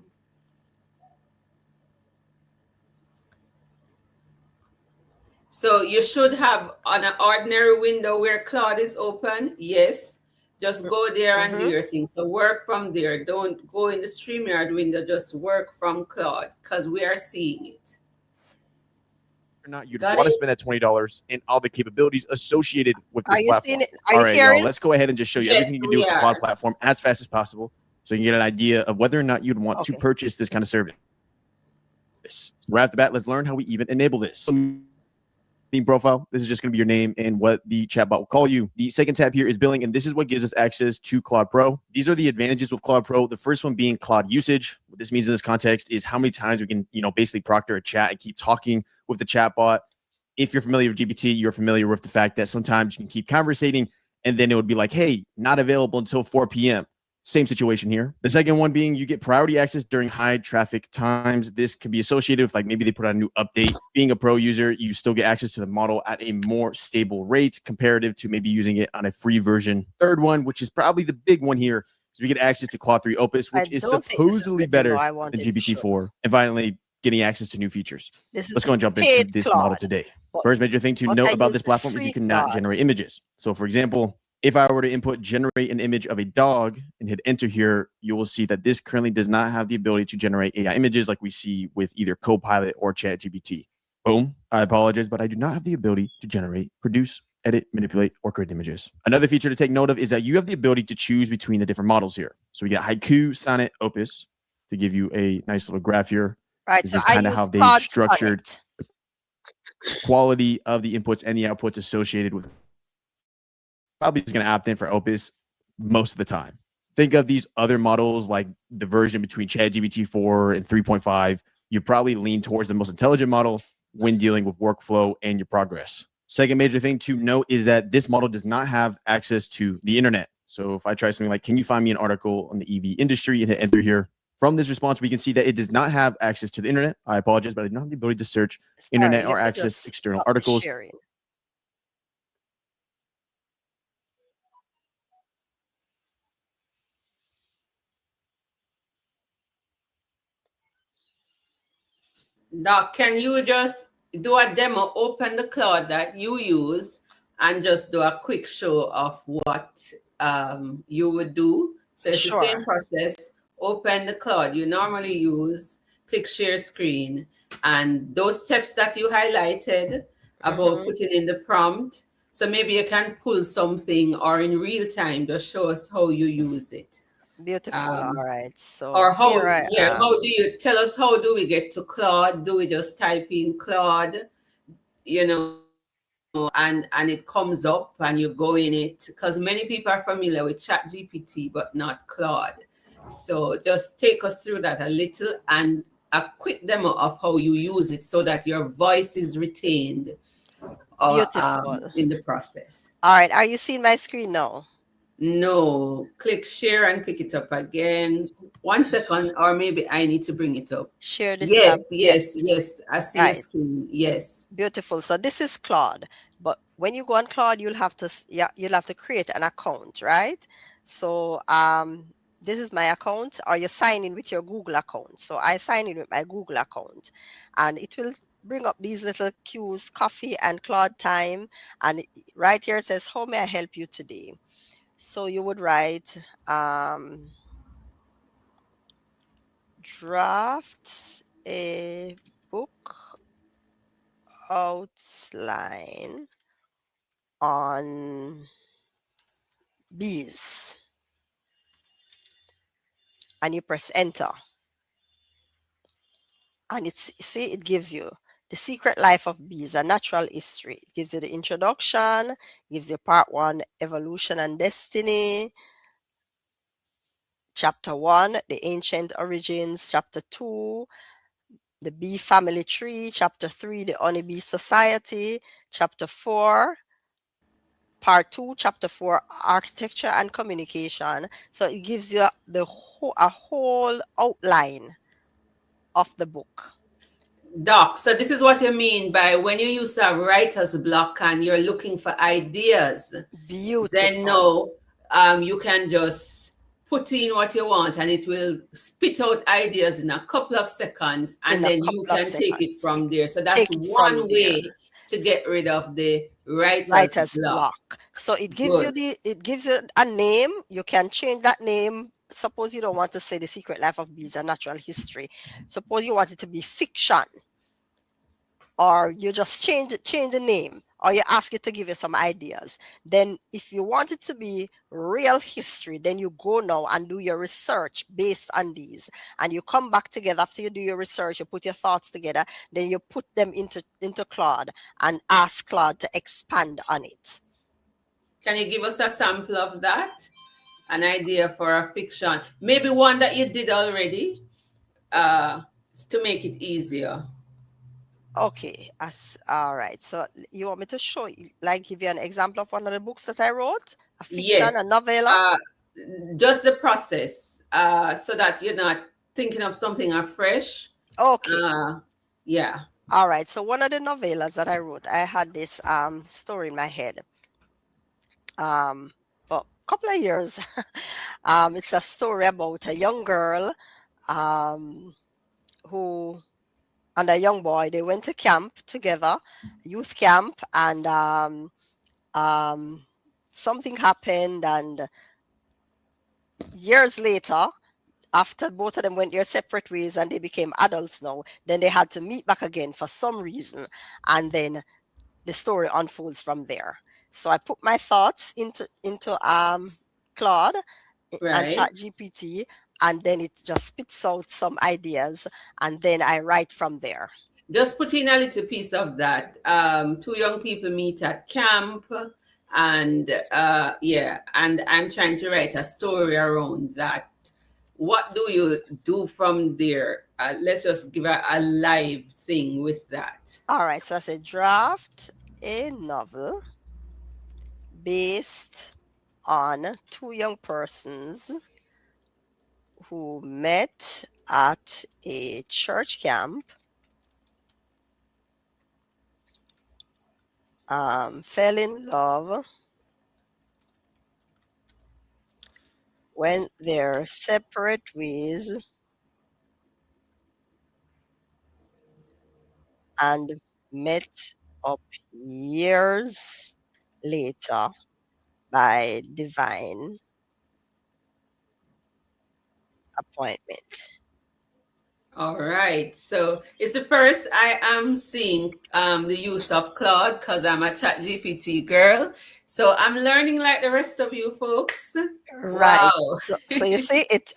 So you should have on an ordinary window where Claude is open. Yes. Just go there and do your thing. So work from there. Don't go in the StreamYard window. Just work from Claude because we are seeing it. Or not, you'd want to spend that $20 and all the capabilities associated with this platform. All right, y'all, let's go ahead and just show you everything you can do with the Claude platform as fast as possible so you can get an idea of whether or not you'd want to purchase this kind of service. So right off the bat, let's learn how we even enable this. Profile. This is just going to be your name and what the chatbot will call you. The second tab here is billing, and this is what gives us access to Claude Pro. These are the advantages with Claude Pro. The first one being Claude usage. What this means in this context is how many times we can, basically proctor a chat and keep talking with the chatbot. If you're familiar with GPT, you're familiar with the fact that sometimes you can keep conversating and then it would be like, hey, not available until 4 p.m. Same situation here. The second one being you get priority access during high traffic times. This can be associated with maybe they put out a new update. Being a pro user, you still get access to the model at a more stable rate comparative to maybe using it on a free version. Third one, which is probably the big one here, is we get access to Claude 3 Opus, which is supposedly better than GPT-4. And finally, getting access to new features. Let's go and jump into this model today. First major thing to note about this platform is you cannot generate images. So for example, if I were to input generate an image of a dog and hit enter here, you will see that this currently does not have the ability to generate AI images like we see with either Copilot or ChatGPT. Boom. I apologize, but I do not have the ability to produce edit, manipulate, or create images. Another feature to take note of is that you have the ability to choose between the different models here. So we got haiku, sonnet, opus to give you a nice little graph here. Right. This So is I kind of use how they Claude structured Sonnet. the quality of the inputs and the outputs associated with. Probably just going to opt in for opus most of the time. Think of these other models like the version between ChatGPT 4 and 3.5. You probably lean towards the most intelligent model when dealing with workflow and your progress. Second major thing to note is that this model does not have access to the internet. So if I try something like, can you find me an article on the EV industry and hit enter here, from this response, we can see that it does not have access to the internet. I apologize, but I do not have the ability to search internet or access external articles. Sharing. Doc, can you just do a demo, open the Claude that you use, and just do a quick show of what you would do? So it's the same process. Open the Claude you normally use, click share screen, and those steps that you highlighted about putting in the prompt. So maybe you can pull something, or in real time, just show us how you use it. Beautiful. All right. So Or how, here I am. how do you tell us, how do we get to Claude? Do we just type in Claude, and it comes up and you go in it? Because many people are familiar with ChatGPT, but not Claude. So just take us through that a little, and a quick demo of how you use it so that your voice is retained in the process. All right. Are you seeing my screen now? No, click share and pick it up again. 1 second, or maybe I need to bring it up. Share this. Yes. I see the screen. Yes. Beautiful. So this is Claude. But when you go on Claude, you'll have to create an account, right? So this is my account, or you sign in with your Google account. So I sign in with my Google account, and it will bring up these little cues, coffee and Claude time. And right here it says, how may I help you today? So you would write draft a book outline on bees, and you press enter, and it gives you The Secret Life of Bees, a Natural History. It gives you the introduction, gives you part 1, Evolution and Destiny, chapter 1, The Ancient Origins, chapter 2, The Bee Family Tree, chapter 3, The Honeybee Society, chapter 4, part 2, chapter 4, Architecture and Communication. So it gives you a whole outline of the book. Doc, so this is what you mean by when you use a writer's block and you're looking for ideas. Beautiful. Then you can just put in what you want, and it will spit out ideas in a couple of seconds, and then you can take it from there. So that's one way to get rid of the writer's block. So it gives you a name. You can change that name. Suppose you don't want to say The Secret Life of Bees, a Natural History. Suppose you want it to be fiction, or you just change the name, or you ask it to give you some ideas. Then if you want it to be real history, then you go now and do your research based on these, and you come back together after you do your research, you put your thoughts together, then you put them into Claude and ask Claude to expand on it. Can you give us a sample of that? An idea for a fiction, maybe one that you did already, to make it easier. Okay, all right. So you want me to show you, give you an example of one of the books that I wrote? A fiction, a novella? Just the process, so that you're not thinking of something afresh. Okay. Yeah. All right. So one of the novellas that I wrote, I had this story in my head. For a couple of years. It's a story about a young girl who and a young boy. They went to camp together, youth camp, and something happened, and years later, after both of them went their separate ways and they became adults now, then they had to meet back again for some reason, and then the story unfolds from there. So I put my thoughts into Claude and Right. Chat GPT, and then it just spits out some ideas, and then I write from there. Just put in a little piece of that. Two young people meet at camp, and yeah, and I'm trying to write a story around that. What do you do from there? Let's just give a live thing with that. All right, so I said draft a novel based on two young persons who met at a church camp, fell in love, went their separate ways, and met up years later by divine appointment. All right. So it's the first I am seeing the use of Claude because I'm a Chat GPT girl. So I'm learning like the rest of you folks. Right. Wow. So you see, it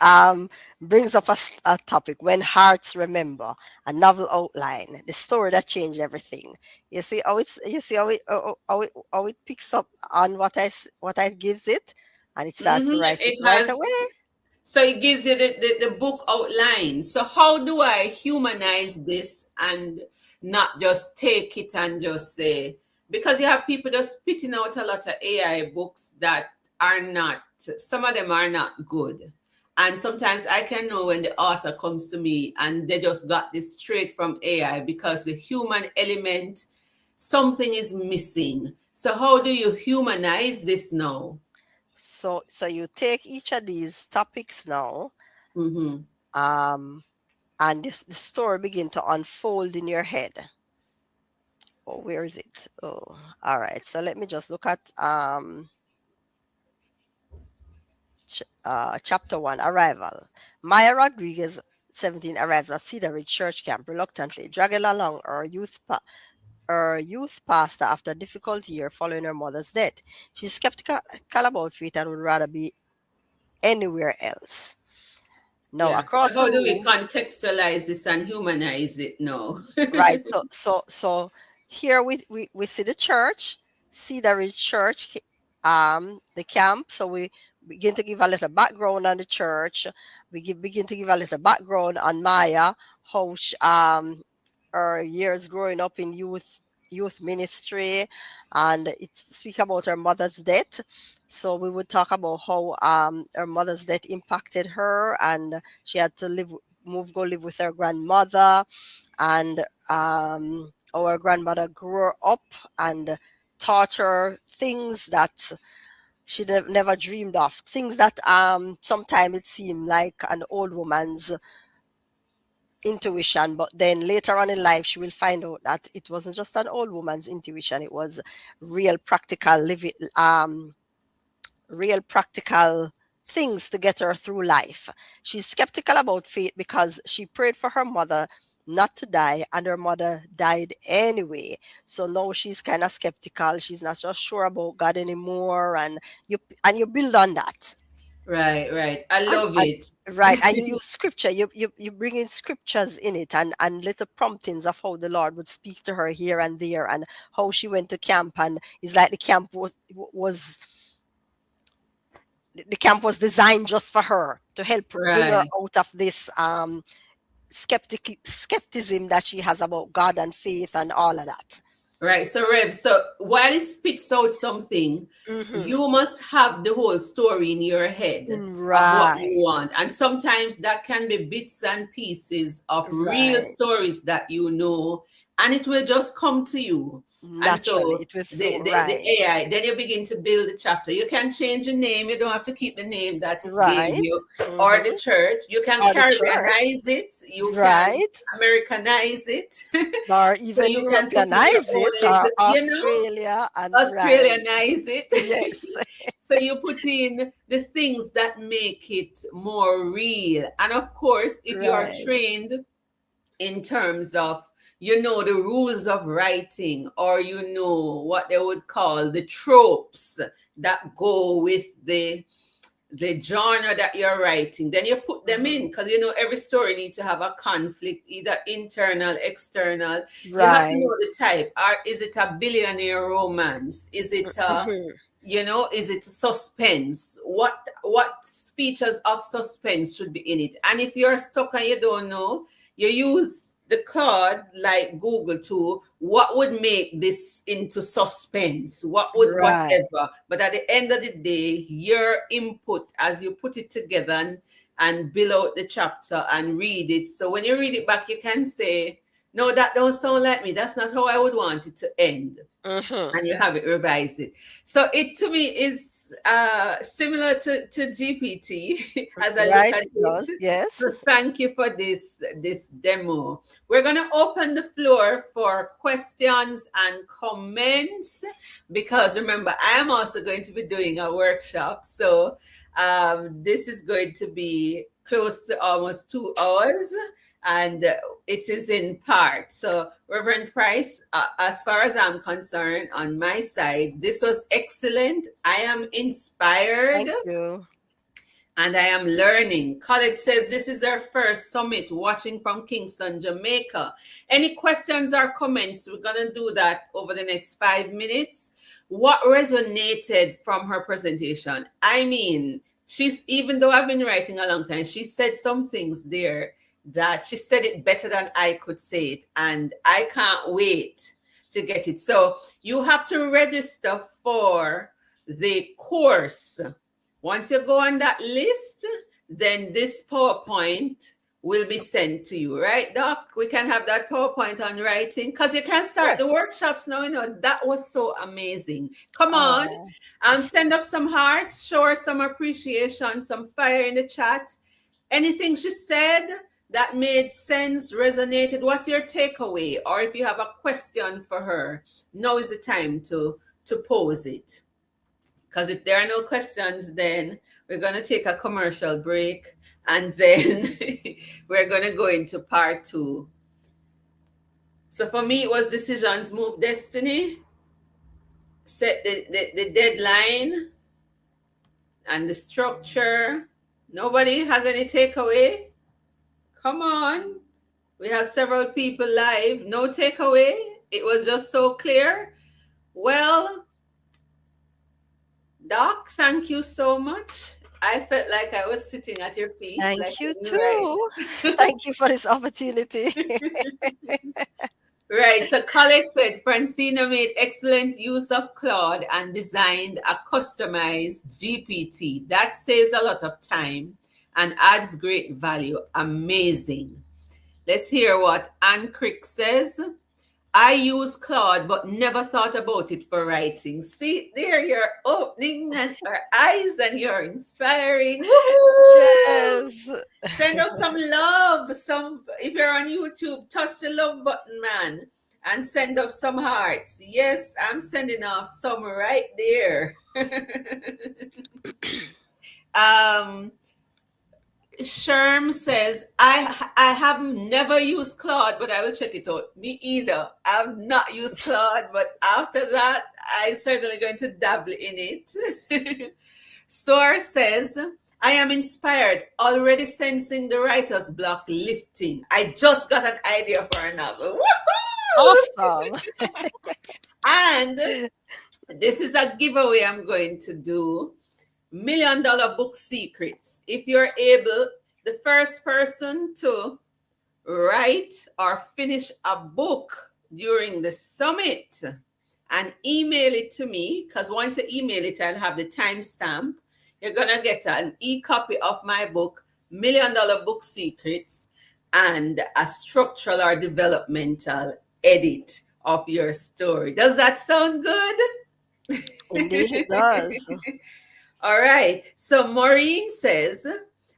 brings up a topic, when hearts remember, a novel outline, the story that changed everything. You see how how it picks up on what I gives it, and it starts to write it It right has, away. so it gives you the book outline. So how do I humanize this and not just take it and just say, because you have people just spitting out a lot of AI books that are not, some of them are not good. And sometimes I can know when the author comes to me and they just got this straight from AI because the human element, something is missing. So how do you humanize this now? So you take each of these topics now, Mm-hmm. and the story begin to unfold in your head. Oh, where is it? Oh, all right. So let me just look at chapter 1, arrival. Maya Rodriguez, 17, arrives at Cedar Ridge Church Camp reluctantly, dragging along her youth pastor after a difficult year following her mother's death. She's skeptical about faith and would rather be anywhere else. Now, Yeah. So across the how do we room, contextualize this and humanize it now? right? So here we see the church, Cedar Ridge Church, the camp. So we begin to give a little background on the church. Begin to give a little background on Maya, how her years growing up in youth ministry, and it speak about her mother's death. So we would talk about how her mother's death impacted her, and she had to go live with her grandmother, and our grandmother grew up and taught her things that she never dreamed of, things that sometimes it seemed like an old woman's intuition, but then later on in life she will find out that it wasn't just an old woman's intuition, it was real practical living, real practical things to get her through life. She's skeptical about faith because she prayed for her mother not to die, and her mother died anyway. So now she's kind of skeptical. She's not just sure about God anymore, and you build on that. Right. I And, love and it. right, and you use scripture. You bring in scriptures in it, and little promptings of how the Lord would speak to her here and there, and how she went to camp, and it's like the camp was designed just for her, to help bring her Right. out of this skepticism that she has about God and faith and all of that. Right. So Rev, so while it spits out something, Mm-hmm. you must have the whole story in your head of what you Right, want. And sometimes that can be bits and pieces of real right. stories that you know, and it will just come to you. And Naturally, so it will flow. the Right, AI, then you begin to build the chapter. You can change the name. You don't have to keep the name that it gave right. you, or Mm-hmm. the church. You can Or the church, Caribbeanize it. You can right? Americanize it. Or So even you can put in your Europeanize own it, or little, Australia, and right. Australianize it. Yes, So you put in the things that make it more real. And of course, if you are right. trained in terms of you know the rules of writing, or you know what they would call the tropes that go with the genre that you're writing, then you put them in, because you know every story needs to have a conflict, either internal, external. You have to know the type. Or is it a billionaire romance? Is it you know, is it suspense? What features of suspense should be in it? And if you're stuck and you don't know, you use the Claude, like Google, to what would make this into suspense, what would whatever. But at the end of the day, your input as you put it together and build out the chapter and read it. So when you read it back, you can say, no, that don't sound like me. That's not how I would want it to end. And you have it, revise it. So it to me is similar to GPT as I look at it. Yes. So thank you for this demo. We're going to open the floor for questions and comments, because remember, I am also going to be doing a workshop. So this is going to be close to almost 2 hours. And it is in part. So, Reverend Pryce, as far as I'm concerned, on my side, this was excellent. I am inspired. Thank you. And I am learning. Colette says this is our first summit, watching from Kingston, Jamaica. Any questions or comments? We're going to do that over the next 5 minutes. What resonated from her presentation? I mean, even though I've been writing a long time, she said some things there that she said it better than I could say it, and I can't wait to get it. So you have to register for the course. Once you go on that list, then this PowerPoint will be sent to you, right, Doc? We can have that PowerPoint on writing, because you can start the workshops now. You know, that was so amazing. Come on, send up some hearts, show her some appreciation, some fire in the chat. Anything she said that made sense, resonated, what's your takeaway? Or if you have a question for her, now is the time to pose it. Because if there are no questions, then we're going to take a commercial break, and then we're going to go into part 2. So for me, it was decisions move destiny, set the deadline and the structure. Nobody has any takeaway? Come on. We have several people live. No takeaway. It was just so clear. Well, Doc, thank you so much. I felt like I was sitting at your feet. Thank you too. Thank you for this opportunity. Right. So Colette said Francena made excellent use of Claude and designed a customized GPT. That saves a lot of time and adds great value. Amazing. Let's hear what Ann Crick says. I use Claude, but never thought about it for writing. See, there you're opening our eyes and you're inspiring. Yes. Send us some love. If you're on YouTube, touch the love button, man, and send up some hearts. Yes, I'm sending off some right there. Sherm says, I have never used Claude, but I will check it out. Me either. I've not used Claude, but after that, I'm certainly going to dabble in it. Soar says, I am inspired, already sensing the writer's block lifting. I just got an idea for a novel. Awesome. And this is a giveaway I'm going to do. $1 Million Book Secrets. If you're able, the first person to write or finish a book during the summit and email it to me, because once you email it, I'll have the timestamp. You're going to get an e-copy of my book, $1 Million Book Secrets, and a structural or developmental edit of your story. Does that sound good? Indeed it does. All right. So Maureen says,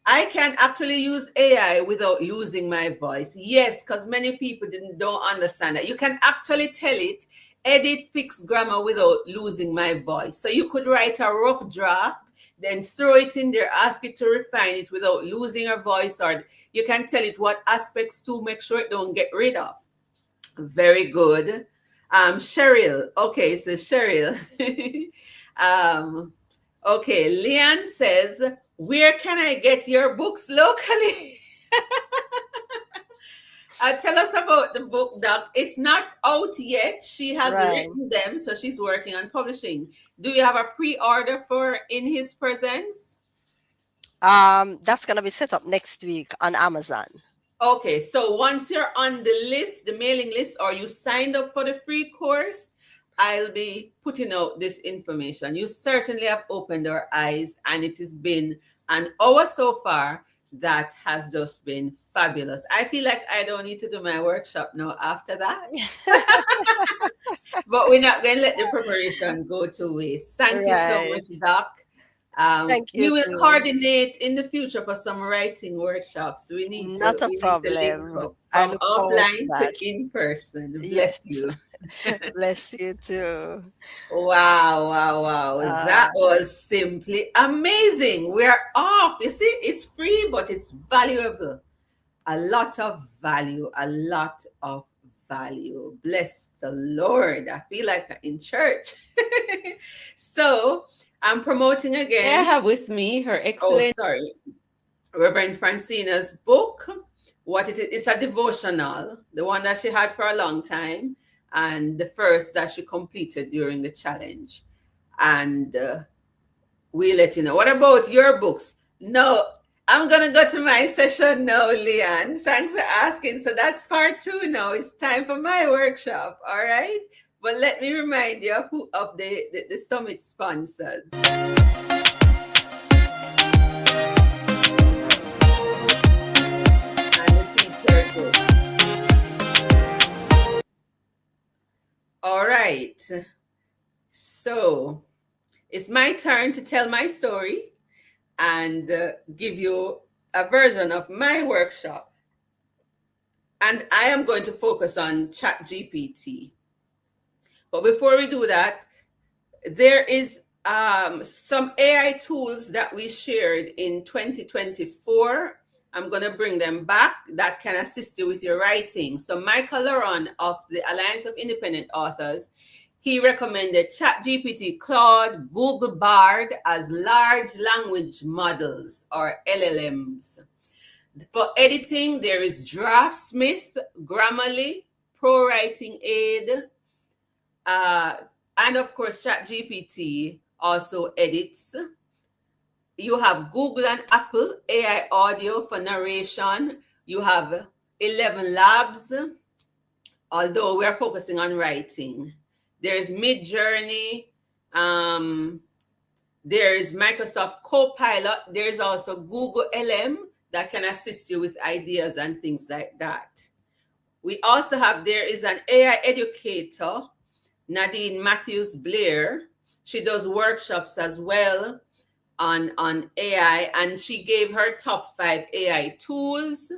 I can actually use AI without losing my voice. Yes, because many people don't understand that. You can actually tell it, edit, fix grammar without losing my voice. So you could write a rough draft, then throw it in there, ask it to refine it without losing your voice, or you can tell it what aspects to make sure it don't get rid of. Very good. Cheryl. Okay, so Cheryl. Okay, Leanne says, where can I get your books locally? Tell us about the book, Doc. It's not out yet. She has written them, so she's working on publishing. Do you have a pre-order for In His Presence? That's going to be set up next week on Amazon. Okay, so once you're on the list, the mailing list, or you signed up for the free course, I'll be putting out this information. You certainly have opened our eyes, and it has been an hour so far that has just been fabulous. I feel like I don't need to do my workshop now after that. But we're not going to let the preparation go to waste. Thank you so much, Doc. Thank you. We will coordinate in the future for some writing workshops. We need not a problem. From offline to in person. Bless you. Bless you too. Wow. That was simply amazing. We're off. You see, it's free, but it's valuable. A lot of value. Bless the Lord. I feel like I'm in church. So I'm promoting again. I have with me her excellent. Reverend Francena's book. What it is, it's a devotional, the one that she had for a long time, and the first that she completed during the challenge. And we'll let you know. What about your books? No, I'm going to go to my session now, Leanne. Thanks for asking. So that's part 2 now. It's time for my workshop. All right. But let me remind you of the summit sponsors. All right. So it's my turn to tell my story and give you a version of my workshop. And I am going to focus on ChatGPT. But before we do that, there is some AI tools that we shared in 2024. I'm going to bring them back that can assist you with your writing. So Michael Laron of the Alliance of Independent Authors, he recommended ChatGPT, Claude, Google Bard as large language models, or LLMs. For editing, there is Draftsmith, Grammarly, Pro Writing Aid, and of course, ChatGPT also edits. You have Google and Apple AI audio for narration. You have 11 Labs, although we're focusing on writing. There's Midjourney. There's Microsoft Copilot. There's also Google LM that can assist you with ideas and things like that. We also have, there is an AI educator, Nadine Matthews Blair. She does workshops as well on AI, and she gave her top 5 AI tools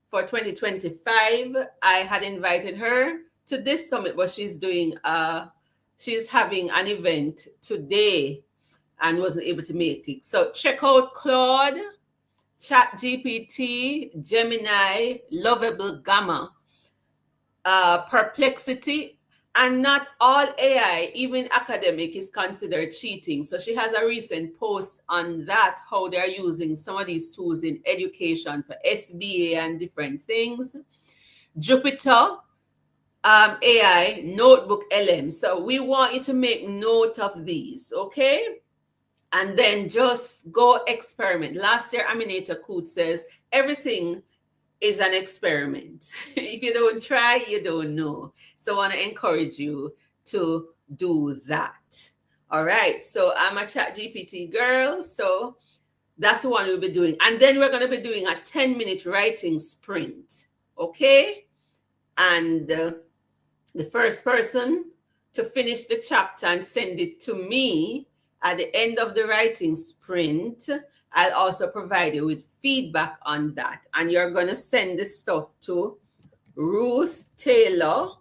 for 2025. I had invited her to this summit, but she's having an event today and wasn't able to make it. So check out Claude, ChatGPT, Gemini, Lovable Gamma, Perplexity. And not all AI, even academic, is considered cheating. So she has a recent post on that, how they're using some of these tools in education for SBA and different things. Jupyter AI, Notebook LM. So we want you to make note of these, okay? And then just go experiment. Last year, Aminata Coote says, everything is an experiment. If you don't try, you don't know. So I want to encourage you to do that. All right. So I'm a ChatGPT girl. So that's the one we'll be doing. And then we're going to be doing a 10-minute writing sprint. Okay. And the first person to finish the chapter and send it to me at the end of the writing sprint, I'll also provide you with feedback on that. And you're going to send this stuff to Ruth Taylor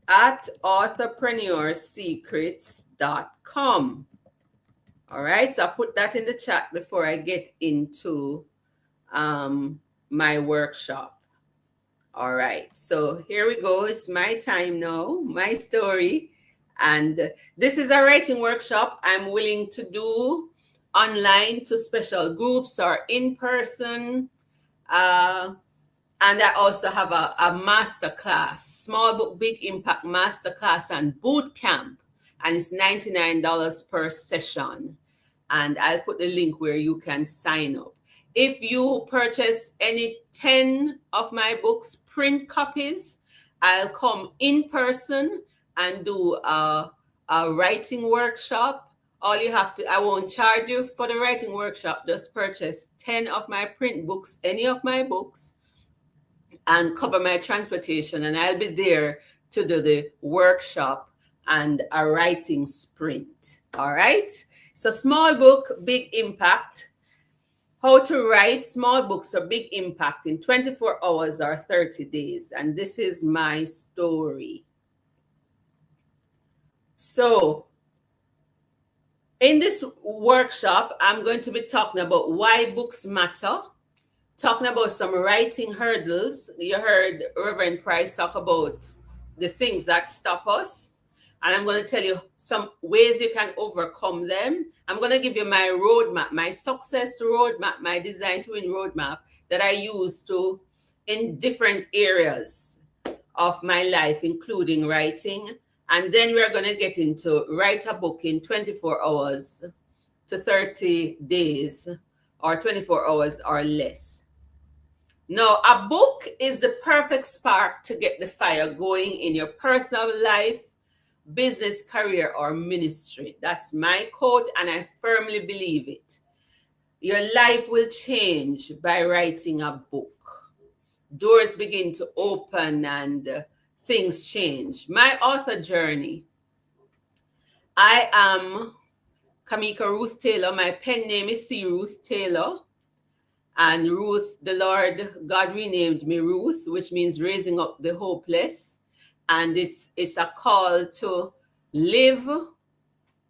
at authorpreneursecrets.com. All right. So I put that in the chat before I get into my workshop. All right, so here we go. It's my time now, my story. And this is a writing workshop I'm willing to do online to special groups or in person. And I also have a master class, small book, big impact master class and boot camp. And it's $99 per session. And I'll put the link where you can sign up. If you purchase any 10 of my books, print copies, I'll come in person and do a writing workshop. All you have to, I won't charge you for the writing workshop. Just purchase 10 of my print books, any of my books, and cover my transportation. And I'll be there to do the workshop and a writing sprint. All right. So small book, big impact. How to write small books for big impact in 24 hours or 30 days. And this is my story. So in this workshop, I'm going to be talking about why books matter, talking about some writing hurdles. You heard Reverend Pryce talk about the things that stop us. And I'm going to tell you some ways you can overcome them. I'm going to give you my roadmap, my success roadmap, my design to win roadmap that I use to in different areas of my life, including writing. And then we're going to get into write a book in 24 hours to 30 days or 24 hours or less. Now, a book is the perfect spark to get the fire going in your personal life, business, career, or ministry. That's my quote, and I firmly believe it. Your life will change by writing a book. Doors begin to open and things change. My author journey. I am Kamika Ruth Taylor. My pen name is C. Ruth Taylor. And Ruth, the Lord God renamed me Ruth, which means raising up the hopeless. And it's a call to live.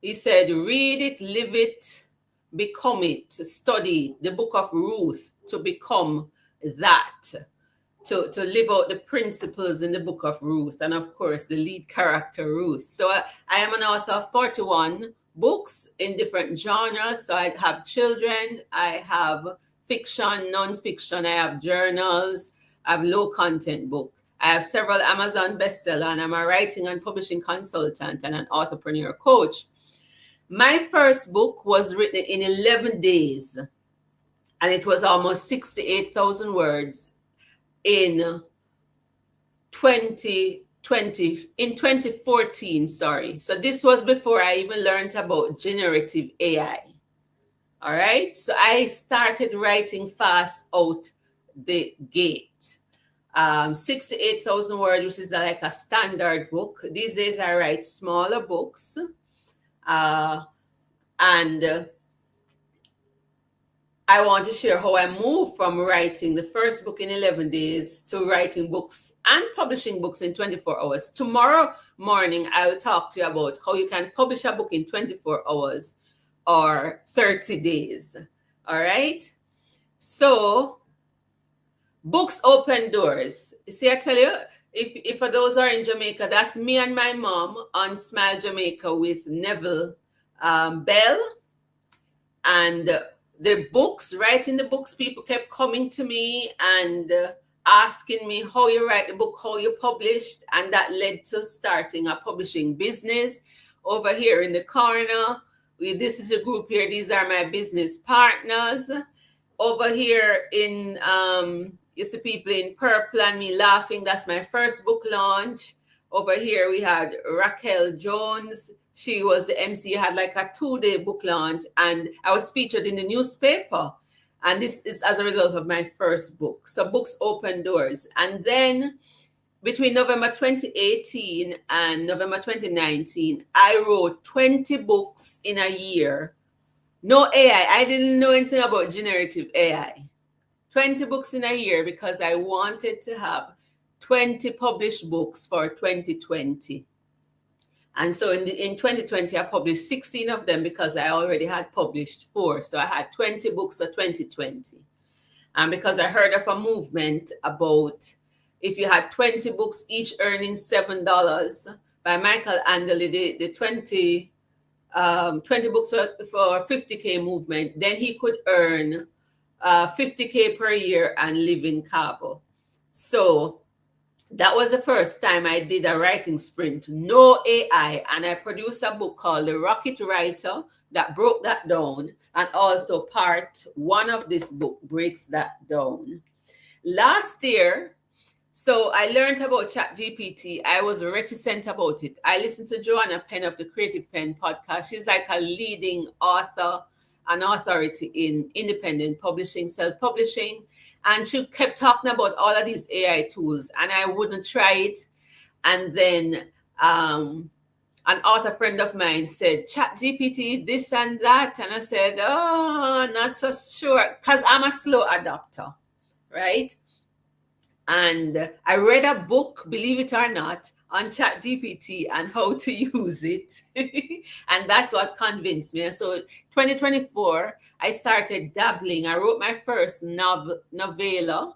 He said, read it, live it, become it, study the book of Ruth to become that, to live out the principles in the book of Ruth. And of course, the lead character, Ruth. So I am an author of 41 books in different genres. So I have children, I have fiction, non-fiction, I have journals, I have low content book. I have several Amazon bestsellers, and I'm a writing and publishing consultant and an authorpreneur coach. My first book was written in 11 days, and it was almost 68,000 words in 2014, sorry. So this was before I even learned about generative AI. All right. So I started writing fast out the gate. 68,000 words, which is like a standard book. These days I write smaller books. And I want to share how I moved from writing the first book in 11 days to writing books and publishing books in 24 hours. Tomorrow morning, I will talk to you about how you can publish a book in 24 hours or 30 days. All right. So books open doors. You see, I tell you, if for those who are in Jamaica, that's me and my mom on Smile Jamaica with Neville Bell. And the books, writing the books, people kept coming to me and asking me how you write the book, how you published. And that led to starting a publishing business over here in the corner. This is a group here. These are my business partners. Over here in, you see people in purple and me laughing. That's my first book launch. Over here we had Raquel Jones. She was the MC, had like a 2-day book launch, and I was featured in the newspaper. And this is as a result of my first book. So books open doors. And then between November 2018 and November 2019, I wrote 20 books in a year. No AI. I didn't know anything about generative AI. 20 books in a year because I wanted to have 20 published books for 2020. And so in 2020, I published 16 of them because I already had published 4. So I had 20 books for 2020. And because I heard of a movement about if you had 20 books, each earning $7. By Michael Andely, the 20 books for 50K movement, then he could earn 50K per year and live in Cabo. So that was the first time I did a writing sprint, no AI, and I produced a book called The Rocket Writer that broke that down, and also part 1 of this book breaks that down. Last year, so I learned about ChatGPT. I was reticent about it. I listened to Joanna Penn of the Creative Penn podcast. She's like a leading author, an authority in independent publishing, self-publishing. And she kept talking about all of these AI tools, and I wouldn't try it. And then an author friend of mine said, ChatGPT, this and that. And I said, oh, not so sure, because I'm a slow adopter, right? And I read a book, believe it or not, on ChatGPT and how to use it. And that's what convinced me. And so 2024, I started dabbling. I wrote my first novella.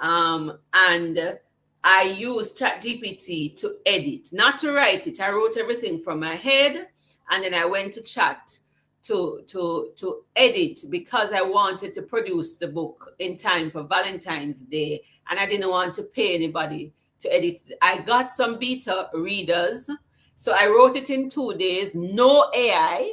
And I used ChatGPT to edit, not to write it. I wrote everything from my head. And then I went to Chat to edit, because I wanted to produce the book in time for Valentine's Day. And I didn't want to pay anybody to edit. I got some beta readers. So I wrote it in 2 days, no AI,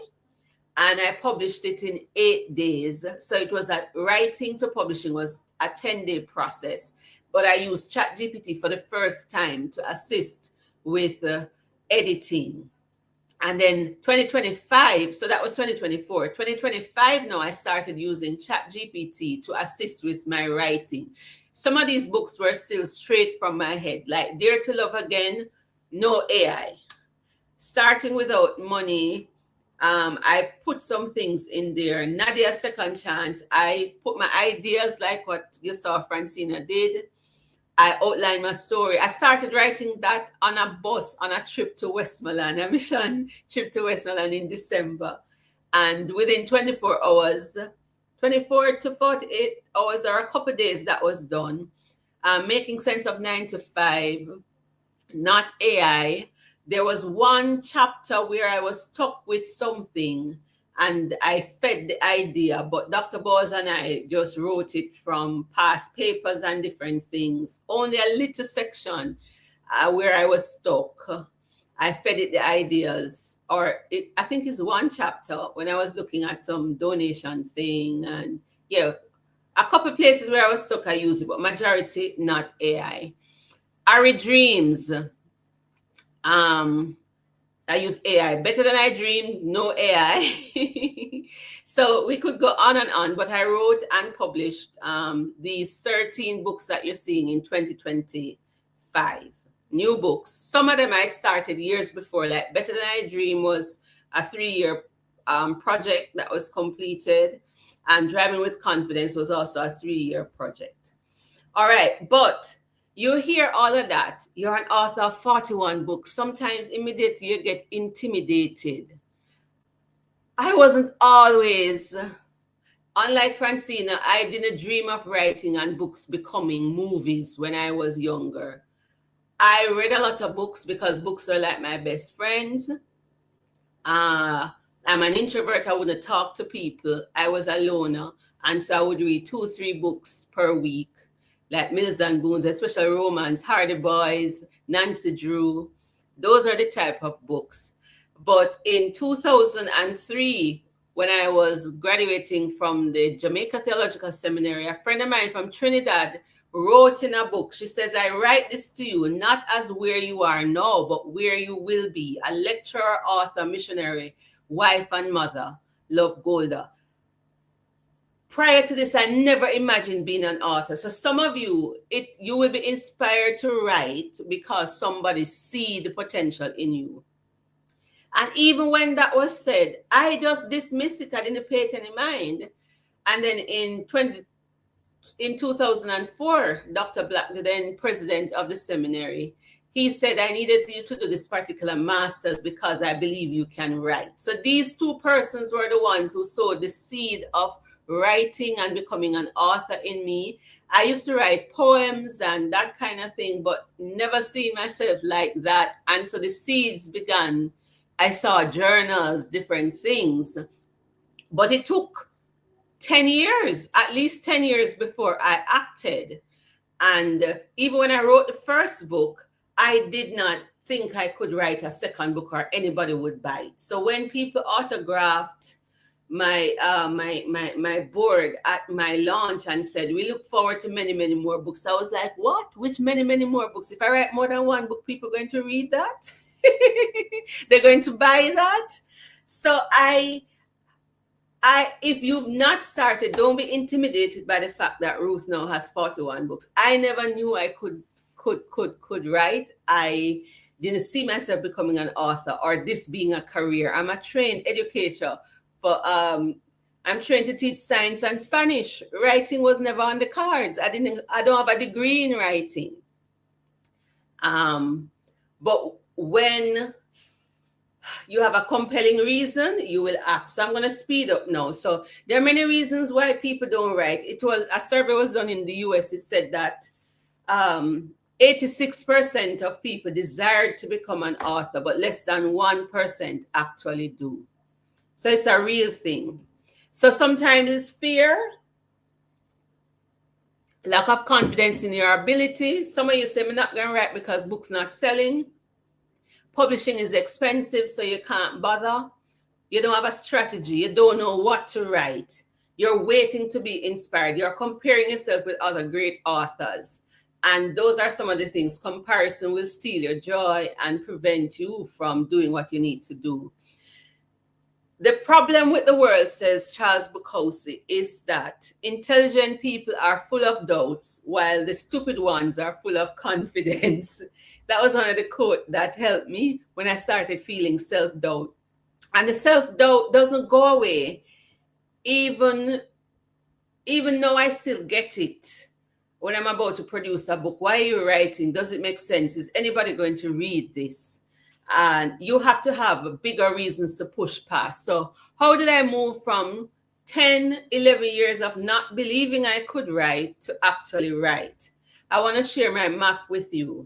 and I published it in 8 days. So it was writing to publishing was a 10-day process. But I used ChatGPT for the first time to assist with editing. And then 2025, so that was 2024. 2025 now, I started using ChatGPT to assist with my writing. Some of these books were still straight from my head, like Dare to Love Again, no AI. Starting Without Money, I put some things in there. Nadia Second Chance, I put my ideas like what you saw Francena did. I outlined my story. I started writing that on a bus on a trip to Westmoreland, a mission trip to Westmoreland in December. And within 24 hours, 24 to 48 hours or a couple of days, that was done. Making Sense of 9 to 5, not AI. There was one chapter where I was stuck with something and I fed the idea, but Dr. Bowles and I just wrote it from past papers and different things. Only a little section where I was stuck. I fed it the ideas, or I think it's one chapter when I was looking at some donation thing, and yeah, a couple places where I was stuck, I use it, but majority not AI. Ari Dreams, I use AI. Better Than I Dreamed, no AI. So we could go on and on, but I wrote and published these 13 books that you're seeing in 2025. New books. Some of them I started years before, like Better Than I Dream was a 3-year project that was completed, and Driving with Confidence was also a 3-year project. All right, but you hear all of that. You're an author of 41 books. Sometimes immediately you get intimidated. I wasn't always, unlike Francena, I didn't dream of writing and books becoming movies when I was younger. I read a lot of books because books were like my best friends. I'm an introvert. I wouldn't talk to people. I was a loner. And so I would read 2-3 books per week, like Mills and Boons, especially romance, Hardy Boys, Nancy Drew. Those are the type of books. But in 2003, when I was graduating from the Jamaica Theological Seminary, a friend of mine from Trinidad wrote in a book. She says, I write this to you, not as where you are now, but where you will be. A lecturer, author, missionary, wife and mother, Love Golda. Prior to this, I never imagined being an author. So some of you, you will be inspired to write because somebody see the potential in you. And even when that was said, I just dismissed it. I didn't pay it any mind. And then in 2004, Dr. Black, the then president of the seminary, he said, I needed you to do this particular master's because I believe you can write. So these two persons were the ones who sowed the seed of writing and becoming an author in me. I used to write poems and that kind of thing, but never see myself like that. And so the seeds began. I saw journals, different things, but it took 10 years, at least 10 years before I acted. And even when I wrote the first book, I did not think I could write a second book or anybody would buy it. So when people autographed my board at my launch and said, we look forward to many, many more books, I was like, what? Which many, many more books? If I write more than one book, people are going to read that? They're going to buy that? So if you've not started, don't be intimidated by the fact that Ruth now has 41 books. I never knew I could write. I didn't see myself becoming an author or this being a career. I'm a trained educator, but I'm trained to teach science and Spanish. Writing was never on the cards. I don't have a degree in writing. But when you have a compelling reason, you will act. So I'm going to speed up now. So there are many reasons why people don't write. A survey was done in the US. It said that 86% of people desired to become an author, but less than 1% actually do. So it's a real thing. So sometimes it's fear, lack of confidence in your ability. Some of you say, I'm not going to write because books not selling. Publishing is expensive, so you can't bother. You don't have a strategy. You don't know what to write. You're waiting to be inspired. You're comparing yourself with other great authors. And those are some of the things. Comparison will steal your joy and prevent you from doing what you need to do. The problem with the world, says Charles Bukowski, is that intelligent people are full of doubts while the stupid ones are full of confidence. That was one of the quotes that helped me when I started feeling self-doubt. And the self-doubt doesn't go away, even though I still get it when I'm about to produce a book. Why are you writing? Does it make sense? Is anybody going to read this? And you have to have bigger reasons to push past. So how did I move from 10, 11 years of not believing I could write to actually write? I want to share my map with you.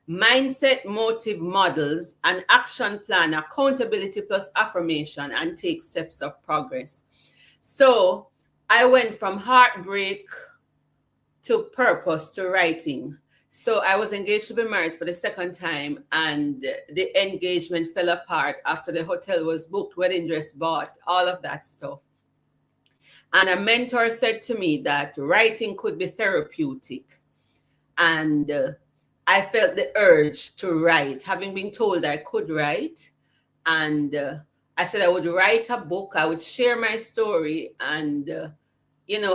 Mindset, motive, models, an action plan, accountability plus affirmation, and take steps of progress. So I went from heartbreak to purpose to writing. So I was engaged to be married for the second time, and the engagement fell apart after the hotel was booked, wedding dress bought, all of that stuff. And a mentor said to me that writing could be therapeutic. And I felt the urge to write, having been told I could write. And I said I would write a book, I would share my story, and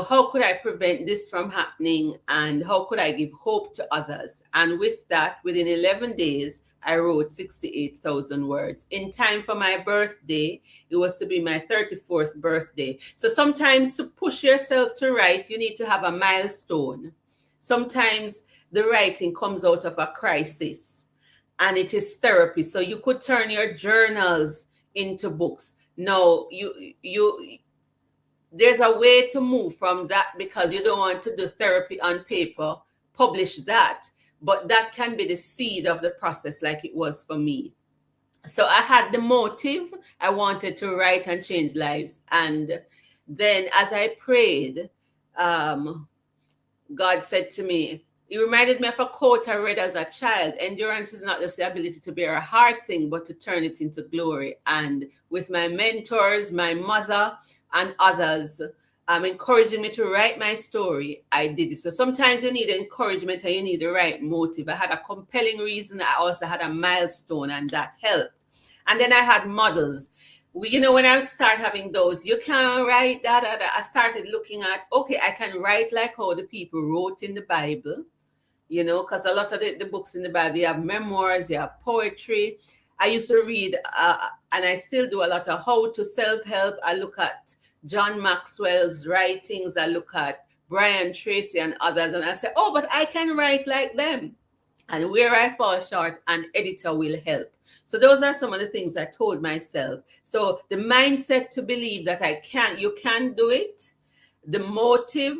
how could I prevent this from happening, and how could I give hope to others? And with that, within 11 days, I wrote 68,000 words. In time for my birthday, it was to be my 34th birthday. So sometimes to push yourself to write, you need to have a milestone. Sometimes the writing comes out of a crisis, and it is therapy. So you could turn your journals into books. No, there's a way to move from that, because you don't want to do therapy on paper, publish that. But that can be the seed of the process, like it was for me. So I had the motive. I wanted to write and change lives. And then as I prayed, God said to me, it reminded me of a quote I read as a child: endurance is not just the ability to bear a hard thing, but to turn it into glory. And with my mentors, my mother, and others encouraging me to write my story, I did it. So sometimes you need encouragement and you need the right motive. I had a compelling reason. I also had a milestone, and that helped. And then I had models. When I start having those, you can write that. I started looking at, okay, I can write like how the people wrote in the Bible, because a lot of the books in the Bible, you have memoirs, you have poetry. I used to read, and I still do a lot of how to self-help. I look at John Maxwell's writings. I look at Brian Tracy and others, and I say, oh, but I can write like them. And where I fall short, an editor will help. So those are some of the things I told myself. So the mindset to believe that you can do it, the motive,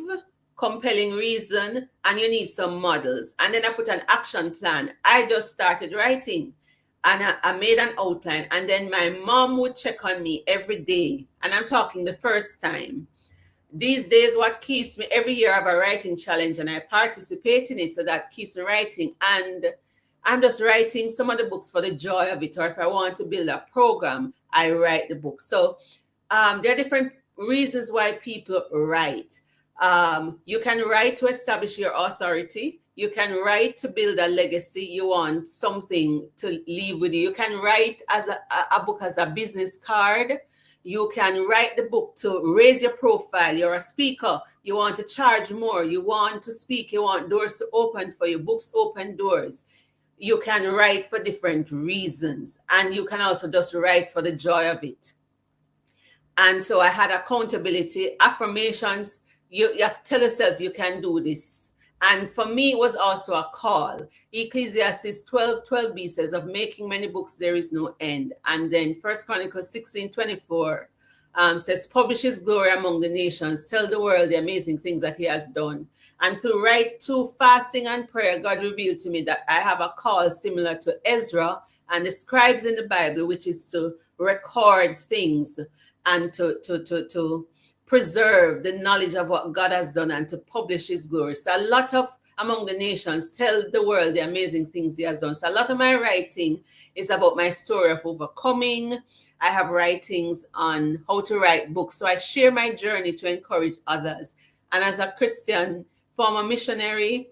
compelling reason, and you need some models. And then I put an action plan. I just started writing, and I made an outline, and then my mom would check on me every day. And I'm talking the first time. These days, what keeps me, every year I have a writing challenge and I participate in it, so that keeps me writing. And I'm just writing some of the books for the joy of it, or if I want to build a program, I write the book. So there are different reasons why people write. You can write to establish your authority. You can write to build a legacy. You want something to leave with you. You can write as a book as a business card. You can write the book to raise your profile. You're a speaker. You want to charge more. You want to speak. You want doors to open for you. Books open doors. You can write for different reasons. And you can also just write for the joy of it. And so I had accountability, affirmations. You have to tell yourself you can do this. And for me, it was also a call. Ecclesiastes 12:12b says, of making many books, there is no end. And then 1 Chronicles 16:24 says, publish his glory among the nations. Tell the world the amazing things that he has done. And through fasting and prayer, God revealed to me that I have a call similar to Ezra and the scribes in the Bible, which is to record things and to preserve the knowledge of what God has done and to publish his glory. So a lot of among the nations tell the world the amazing things he has done. So a lot of my writing is about my story of overcoming. I have writings on how to write books. So I share my journey to encourage others. And as a Christian, former missionary,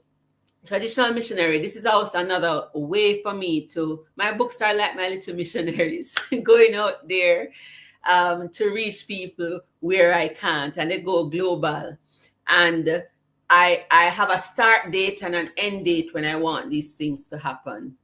traditional missionary, this is also another way for me to, my books are like my little missionaries going out there to reach people where I can't, and they go global. And I have a start date and an end date when I want these things to happen.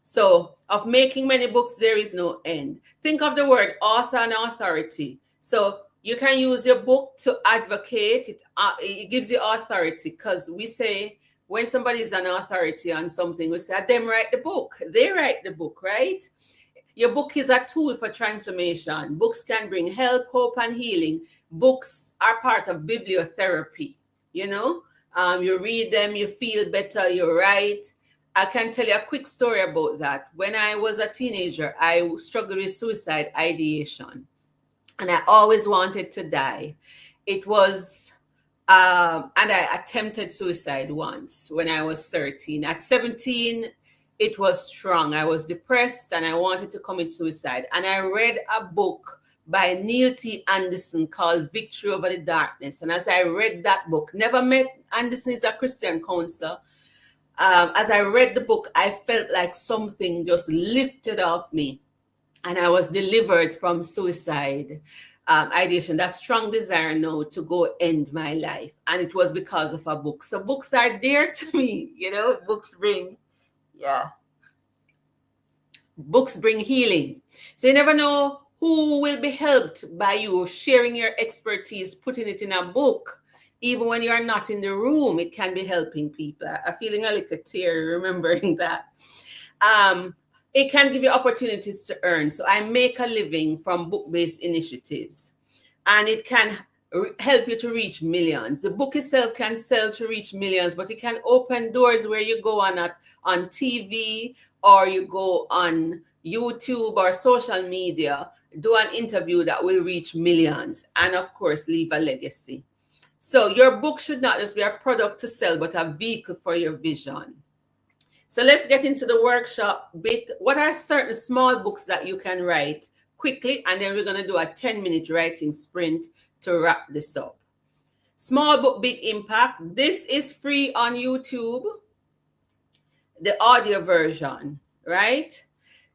So of making many books, there is no end. Think of the word author and authority. So you can use your book to advocate. It gives you authority, because we say when somebody is an authority on something, we say, them write the book. They write the book, right? Your book is a tool for transformation. Books can bring help, hope, and healing. Books are part of bibliotherapy. You read them, you feel better, you write. I can tell you a quick story about that. When I was a teenager, I struggled with suicide ideation, and I always wanted to die. It was, and I attempted suicide once when I was 13. At 17, it was strong. I was depressed and I wanted to commit suicide. And I read a book by Neil T. Anderson called Victory Over the Darkness. And as I read that book, never met Anderson, is a Christian counselor. As I read the book, I felt like something just lifted off me. And I was delivered from suicide ideation, that strong desire now to go end my life. And it was because of a book. So books are dear to me, books bring. Yeah. Books bring healing. So you never know who will be helped by you sharing your expertise, putting it in a book. Even when you are not in the room, it can be helping people. I'm feeling a little tear remembering that. It can give you opportunities to earn. So I make a living from book-based initiatives, and it can help you to reach millions. The book itself can sell to reach millions, but it can open doors where you go on TV, or you go on YouTube or social media, do an interview that will reach millions, and of course, leave a legacy. So your book should not just be a product to sell, but a vehicle for your vision. So let's get into the workshop bit. What are certain small books that you can write quickly? And then we're going to do a 10-minute writing sprint to wrap this up. Small book, big impact. This is free on YouTube, the audio version, right?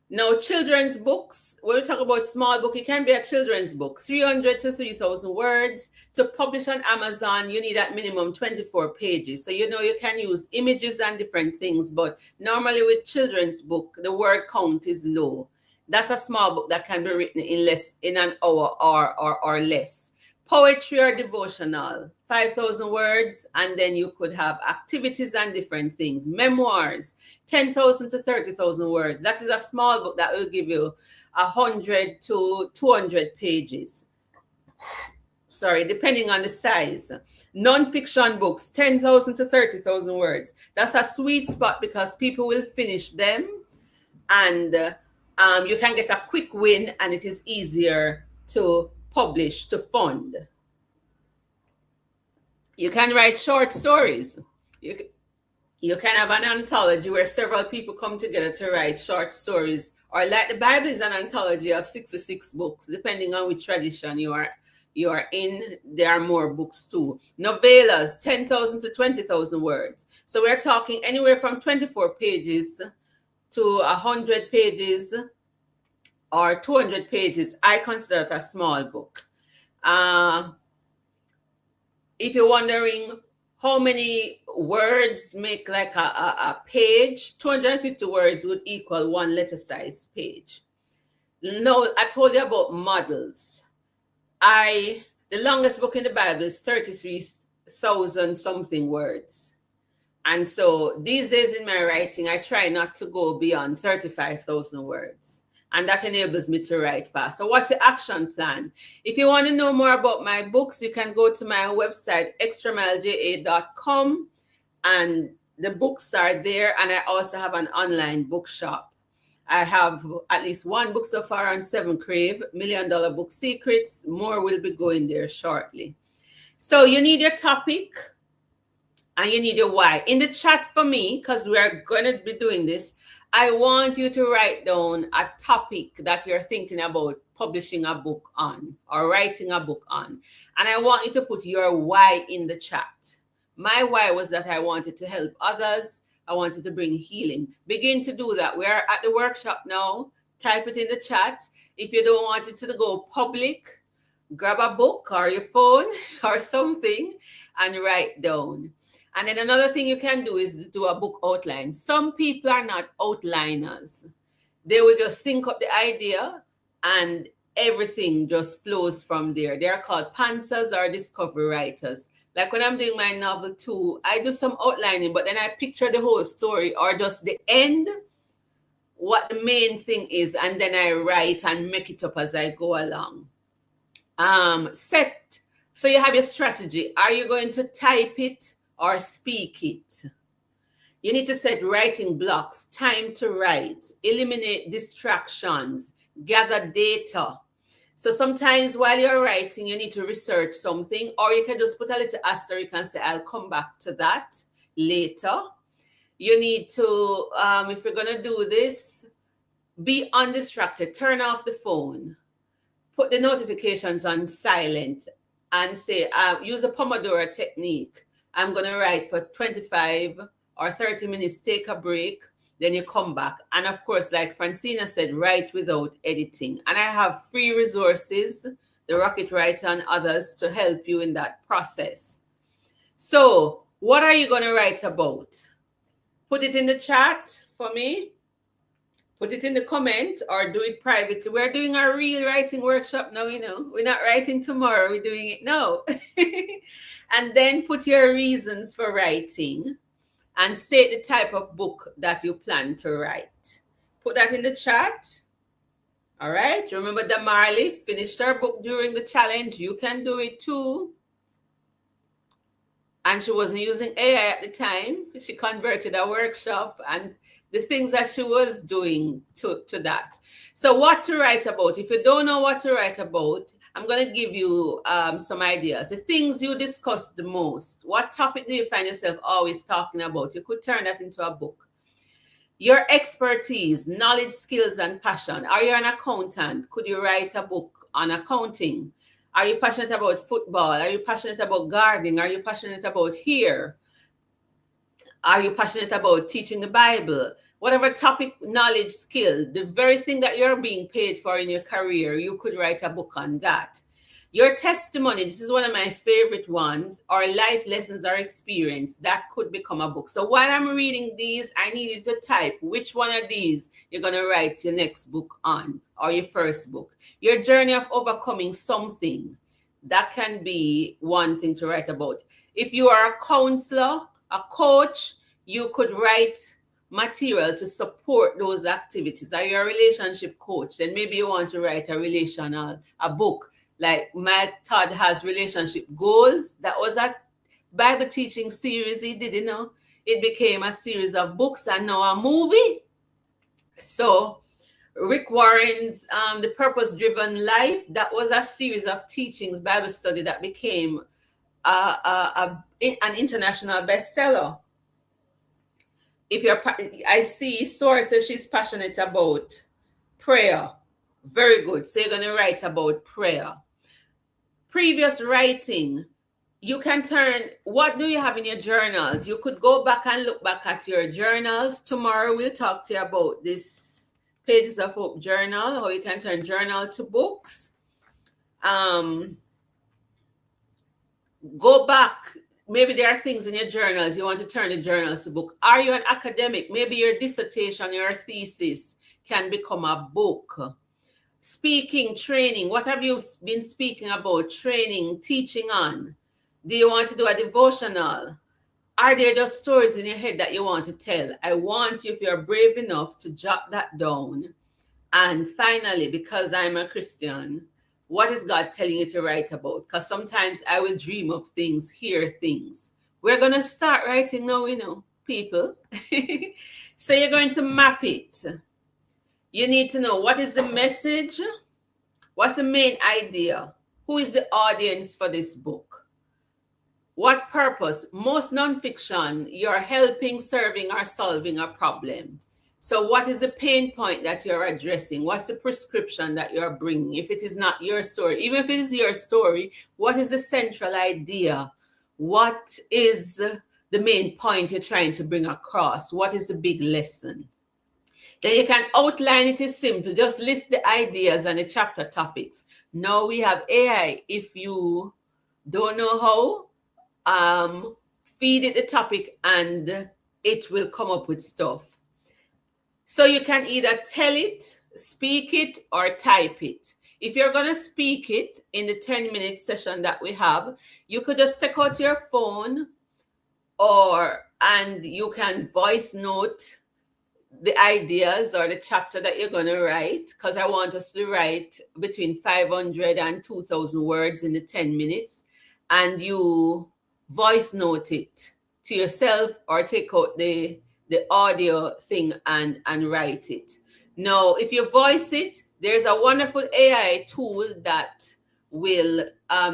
Now, children's books, when we talk about small book, it can be a children's book, 300 to 3,000 words. To publish on Amazon, you need at minimum 24 pages. So, you can use images and different things, but normally with children's book, the word count is low. That's a small book that can be written in an hour or less. Poetry or devotional, 5,000 words, and then you could have activities and different things. Memoirs, 10,000 to 30,000 words. That is a small book that will give you 100 to 200 pages. depending on the size. Non-fiction books, 10,000 to 30,000 words. That's a sweet spot because people will finish them, and you can get a quick win, and it is easier to publish, to fund. You can write short stories. You can have an anthology where several people come together to write short stories, or like the Bible is an anthology of 66 books, depending on which tradition you are in. There are more books too. Novellas, 10,000 to 20,000 words. So we're talking anywhere from 24 pages to 100 pages or 200 pages. I consider it a small book. If you're wondering how many words make like a page, 250 words would equal one letter size page. No, I told you about models. The longest book in the Bible is 33,000 something words. And so these days in my writing, I try not to go beyond 35,000 words. And that enables me to write fast. So what's the action plan? If you want to know more about my books, you can go to my website, extramileja.com, and the books are there. And I also have an online bookshop. I have at least one book so far on 7 Crave, $1 Million Book Secrets. More will be going there shortly. So you need your topic and you need your why. In the chat for me, because we are going to be doing this, I want you to write down a topic that you're thinking about publishing a book on or writing a book on. And I want you to put your why in the chat. My why was that I wanted to help others. I wanted to bring healing. Begin to do that. We're at the workshop now. Type it in the chat. If you don't want it to go public, grab a book or your phone or something and write down. And then another thing you can do is do a book outline. Some people are not outliners. They will just think up the idea and everything just flows from there. They are called pantsers or discovery writers. Like when I'm doing my novel too, I do some outlining, but then I picture the whole story or just the end, what the main thing is, and then I write and make it up as I go along. So you have your strategy. Are you going to type it or speak it? You need to set writing blocks, time to write, eliminate distractions, gather data. So sometimes while you're writing, you need to research something, or you can just put a little asterisk and say, I'll come back to that later. You need to, if you're going to do this, be undistracted, turn off the phone, put the notifications on silent and say, use the Pomodoro technique. I'm going to write for 25 or 30 minutes, take a break, then you come back. And of course, like Francena said, write without editing. And I have free resources, the Rocket Writer and others, to help you in that process. So what are you going to write about? Put it in the chat for me. Put it in the comment or do it privately. We're doing our real writing workshop now, you know. We're not writing tomorrow, we're doing it now. And then put your reasons for writing and state the type of book that you plan to write. Put that in the chat. All right. Remember Damarley finished her book during the challenge. You can do it too. And she wasn't using AI at the time. She converted a workshop and the things that she was doing to that. So what to write about? If you don't know what to write about, I'm going to give you some ideas. The things you discuss the most. What topic do you find yourself always talking about? You could turn that into a book. Your expertise, knowledge, skills, and passion. Are you an accountant? Could you write a book on accounting? Are you passionate about football? Are you passionate about gardening? Are you passionate about hair? Are you passionate about teaching the Bible? Whatever topic, knowledge, skill, the very thing that you're being paid for in your career, you could write a book on that. Your testimony, this is one of my favorite ones, or life lessons or experience, that could become a book. So while I'm reading these, I need you to type which one of these you're going to write your next book on, or your first book. Your journey of overcoming something, that can be one thing to write about. If you are a counselor, a coach, you could write material to support those activities. Are you a relationship coach? Then maybe you want to write a book Like Mike Todd has relationship goals. That was a Bible teaching series he did, you know. It became a series of books and now a movie. So Rick Warren's The Purpose-Driven Life, that was a series of teachings, Bible study that became an international bestseller. I see Sora says she's passionate about prayer. Very good. So you're going to write about prayer. Previous writing, you can turn, what do you have in your journals? You could go back and look back at your journals. Tomorrow we'll talk to you about this Pages of Hope journal, or you can turn journal to books. Go back. Maybe there are things in your journals you want to turn the journals to book. Are you an academic? Maybe your dissertation, your thesis can become a book. Speaking, training. What have you been speaking about? Training, teaching on? Do you want to do a devotional? Are there just stories in your head that you want to tell? I want you, if you're brave enough, to jot that down. And finally, because I'm a Christian, what is God telling you to write about? Because sometimes I will dream of things, hear things. We're going to start writing now, you know, people. So you're going to map it. You need to know, what is the message? What's the main idea? Who is the audience for this book? What purpose? Most nonfiction, you're helping, serving, or solving a problem. So what is the pain point that you're addressing? What's the prescription that you're bringing? If it is not your story, even if it is your story, what is the central idea? What is the main point you're trying to bring across? What is the big lesson? Then you can outline it. Is simple. Just list the ideas and the chapter topics. Now we have AI. If you don't know how, feed it the topic and it will come up with stuff. So you can either tell it, speak it, or type it. If you're going to speak it in the 10-minute session that we have, you could just take out your phone and you can voice note the ideas or the chapter that you're going to write, because I want us to write between 500 and 2,000 words in the 10 minutes, and you voice note it to yourself or take out the audio thing and write it. Now, if you voice it, there's a wonderful AI tool that will,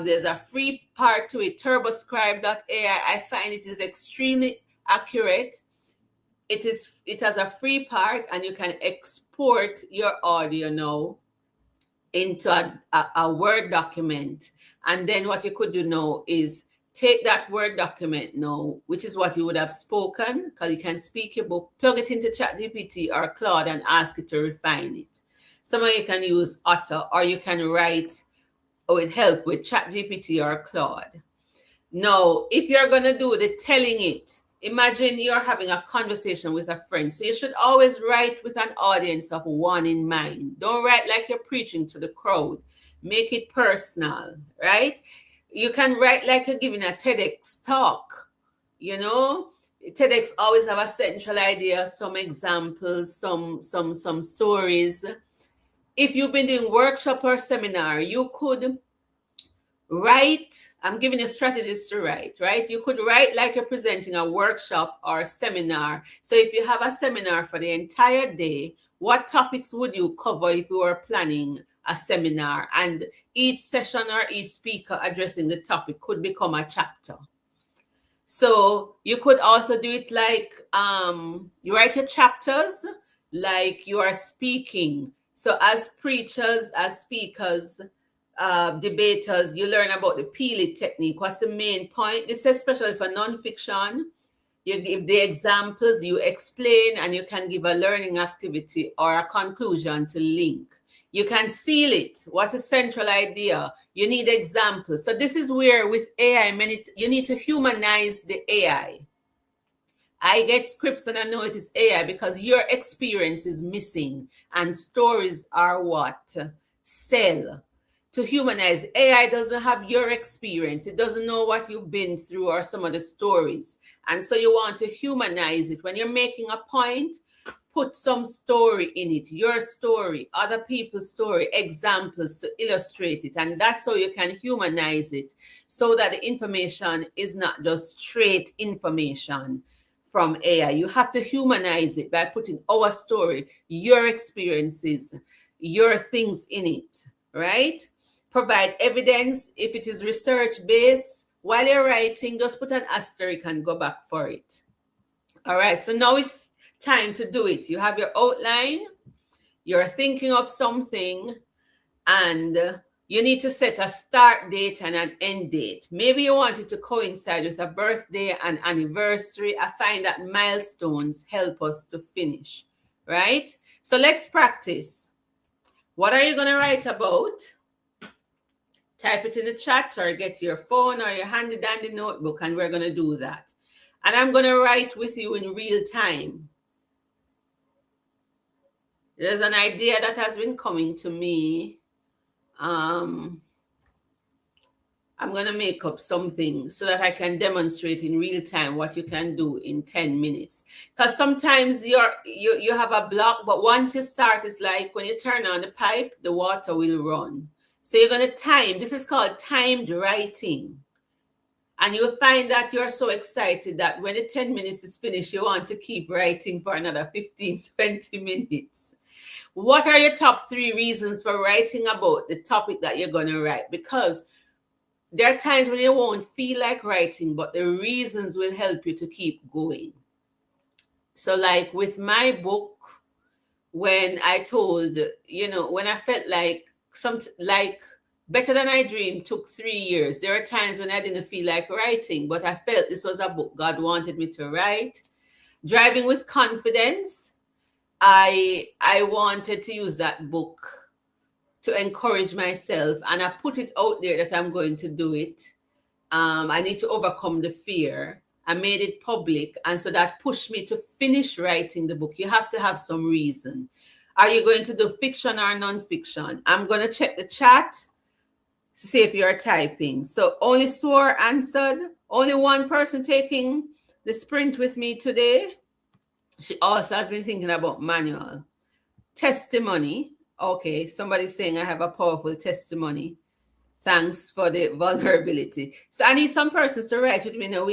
there's a free part to it, turboscribe.ai. I find it is extremely accurate. It has a free part, and you can export your audio now into a Word document. And then what you could do now is take that Word document now, which is what you would have spoken, because you can speak your book, plug it into ChatGPT or Claude and ask it to refine it. Some of you can use Otter, or you can write with help with ChatGPT or Claude. Now, if you're going to do the telling it, imagine you're having a conversation with a friend. So you should always write with an audience of one in mind. Don't write like you're preaching to the crowd. Make it personal, right? You can write like you're giving a TEDx talk. You know, TEDx always have a central idea, some examples, some stories. If you've been doing workshop or seminar, you could write. I'm giving you strategies to write, right? You could write like you're presenting a workshop or a seminar. So if you have a seminar for the entire day, what topics would you cover if you were planning a seminar? And each session or each speaker addressing the topic could become a chapter. So you could also do it like you write your chapters like you are speaking. So as preachers, as speakers, debaters, you learn about the Peely technique. What's the main point? This is especially for nonfiction. You give the examples, you explain, and you can give a learning activity or a conclusion to link. You can seal it. What's the central idea? You need examples. So this is where with AI, you need to humanize the AI. I get scripts and I know it is AI because your experience is missing, and stories are what sell. To humanize, AI doesn't have your experience. It doesn't know what you've been through or some of the stories. And so you want to humanize it. When you're making a point, put some story in it, your story, other people's story, examples to illustrate it. And that's how you can humanize it, so that the information is not just straight information from AI. You have to humanize it by putting our story, your experiences, your things in it, right? Provide evidence. If it is research-based, while you're writing, just put an asterisk and go back for it. All right, so now it's time to do it. You have your outline, you're thinking of something, and you need to set a start date and an end date. Maybe you want it to coincide with a birthday and anniversary. I find that milestones help us to finish, right? So let's practice. What are you going to write about? Type it in the chat or get your phone or your handy dandy notebook, and we're going to do that. And I'm going to write with you in real time. There's an idea that has been coming to me. I'm going to make up something so that I can demonstrate in real time what you can do in 10 minutes. Because sometimes you have a block, but once you start, it's like when you turn on the pipe, the water will run. So you're going to time. This is called timed writing. And you'll find that you're so excited that when the 10 minutes is finished, you want to keep writing for another 15, 20 minutes. What are your top 3 reasons for writing about the topic that you're going to write? Because there are times when you won't feel like writing, but the reasons will help you to keep going. So like with my book, when I told, when I felt like Better Than I Dreamed took 3 years. There are times when I didn't feel like writing, but I felt this was a book God wanted me to write. Driving with Confidence, I wanted to use that book to encourage myself, and I put it out there that I'm going to do it. I need to overcome the fear. I made it public, and so that pushed me to finish writing the book. You have to have some reason. Are you going to do fiction or non-fiction? I'm going to check the chat to see if you're typing. So only Swore answered. Only one person taking the sprint with me today. She also has been thinking about manual. Testimony. Okay, somebody's saying I have a powerful testimony. Thanks for the vulnerability. So I need some persons to write with me. Now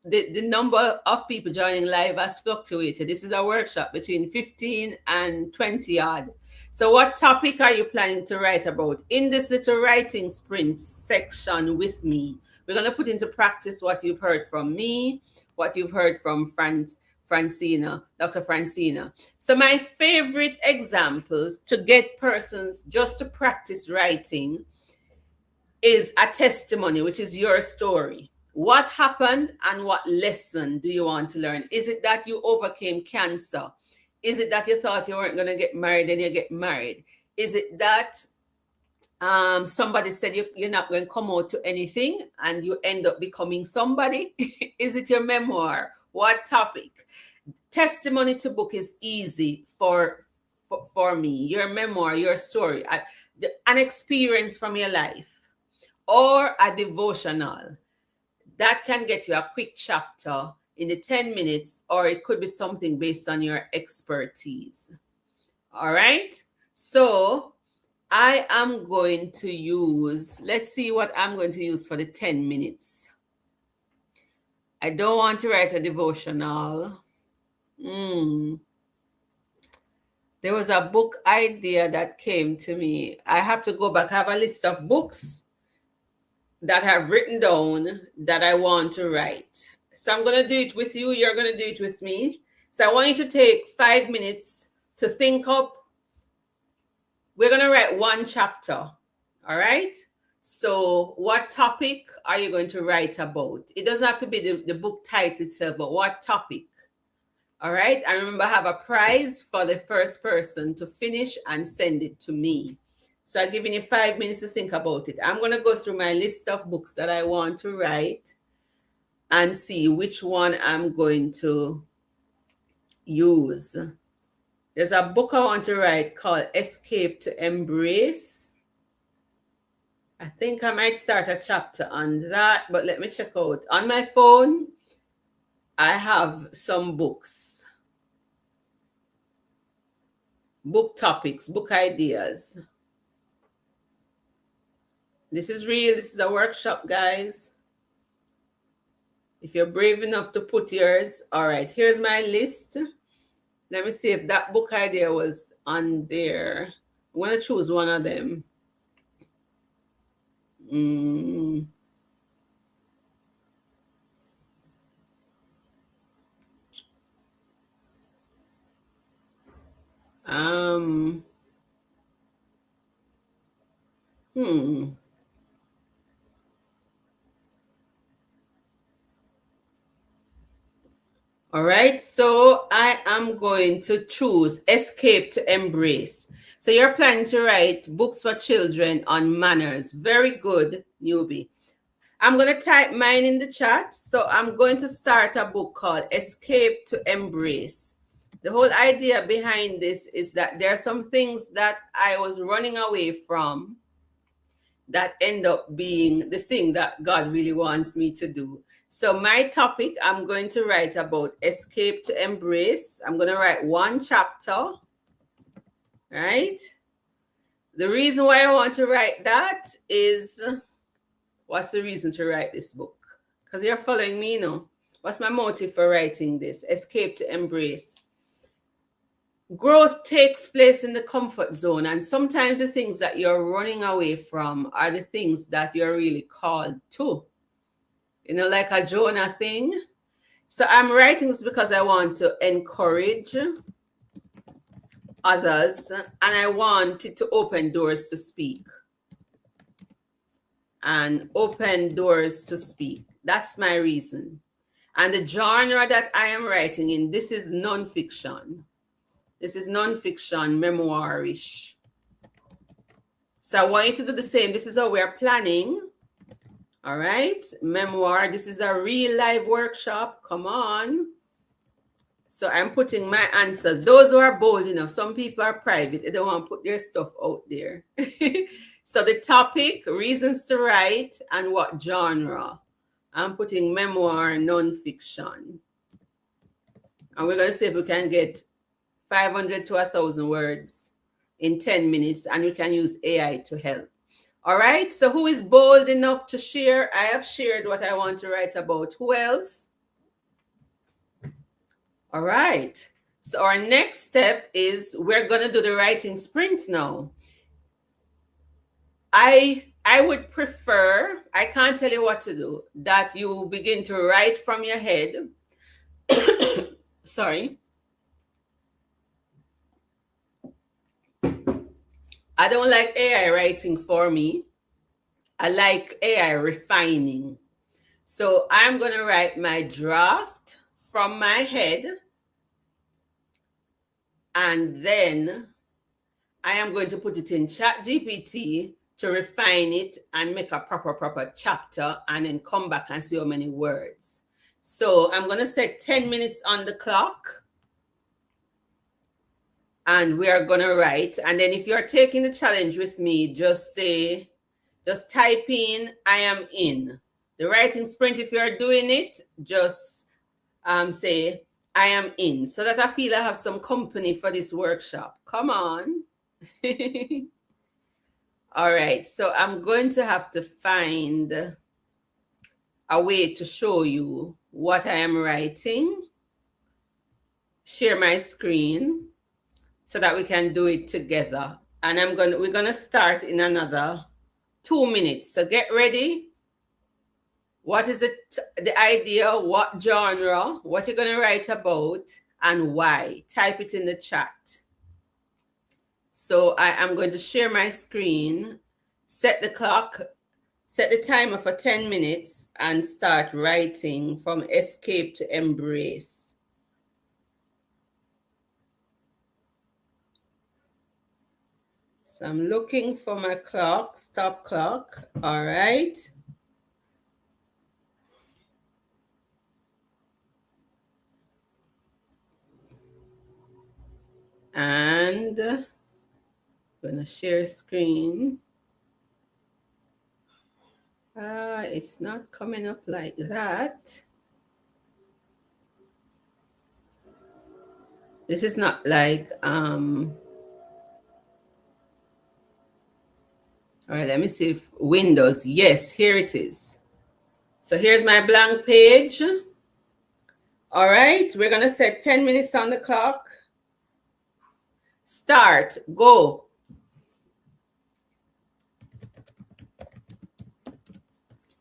the number of people joining live has fluctuated. This is a workshop between 15 and 20 odd. So what topic are you planning to write about? In this little writing sprint section with me, we're going to put into practice what you've heard from me, what you've heard from Francena, Dr. Francena. So my favorite examples to get persons just to practice writing is a testimony, which is your story. What happened and what lesson do you want to learn? Is it that you overcame cancer? Is it that you thought you weren't going to get married and you get married? Is it that somebody said you're not going to come out to anything and you end up becoming somebody? Is it your memoir? What topic? Testimony to book is easy for me. Your memoir, your story, an experience from your life, or a devotional. That can get you a quick chapter in the 10 minutes, or it could be something based on your expertise. All right. So I am going to use, let's see what I'm going to use for the 10 minutes. I don't want to write a devotional. There was a book idea that came to me. I have to go back. I have a list of books that I've written down that I want to write. So I'm going to do it with you. You're going to do it with me. So I want you to take 5 minutes to think up. We're going to write one chapter. All right. So what topic are you going to write about? It doesn't have to be the book title itself, but what topic? All right. I remember I have a prize for the first person to finish and send it to me. So I'm giving you 5 minutes to think about it. I'm going to go through my list of books that I want to write and see which one I'm going to use. There's a book I want to write called Escape to Embrace. I think I might start a chapter on that, but let me check out. On my phone, I have some books. book topics, book ideas. This is real. This is a workshop, guys. If you're brave enough to put yours. All right, here's my list. Let me see if that book idea was on there. I'm going to choose one of them. All right, so I am going to choose Escape to Embrace. So you're planning to write books for children on manners. Very good, newbie. I'm going to type mine in the chat. So I'm going to start a book called Escape to Embrace. The whole idea behind this is that there are some things that I was running away from that end up being the thing that God really wants me to do. So my topic, I'm going to write about Escape to Embrace. I'm going to write one chapter, right? The reason why I want to write that is, what's the reason to write this book? Because you're following me, no? What's my motive for writing this? Escape to Embrace. Growth takes place in the comfort zone, and sometimes the things that you're running away from are the things that you're really called to. You know, like a Jonah thing. So I'm writing this because I want to encourage others, and I want it to open doors to speak. And open doors to speak. That's my reason. And the genre that I am writing in, this is nonfiction. This is nonfiction, memoirish. So I want you to do the same. This is how we're planning. All right. Memoir. This is a real live workshop. Come on. So I'm putting my answers. Those who are bold enough. Some people are private. They don't want to put their stuff out there. So the topic, reasons to write, and what genre. I'm putting memoir, nonfiction. And we're going to see if we can get 500 to 1,000 words in 10 minutes, and we can use AI to help. All right, so who is bold enough to share? I have shared what I want to write about. Who else? All right, so our next step is we're going to do the writing sprint now. I would prefer, I can't tell you what to do, that you begin to write from your head. Sorry. I don't like AI writing for me. I like AI refining. So I'm going to write my draft from my head. And then I am going to put it in ChatGPT to refine it and make a proper chapter, and then come back and see how many words. So I'm going to set 10 minutes on the clock. And we are going to write. And then if you're taking the challenge with me, just type in, I am in. The writing sprint, if you're doing it, just say, I am in. So that I feel I have some company for this workshop. Come on. All right. So I'm going to have to find a way to show you what I am writing. Share my screen, so that we can do it together. And we're gonna start in another 2 minutes. So get ready. What is it? The idea? What genre? What you're gonna write about, and why? Type it in the chat. So I am going to share my screen, set the clock, set the timer for 10 minutes, and start writing from Escape to Embrace. So I'm looking for my clock, stop clock. All right. And I'm going to share screen. It's not coming up like that. This is not like All right, let me see if Windows. Yes, here it is. So here's my blank page. All right, we're going to set 10 minutes on the clock. Start, go.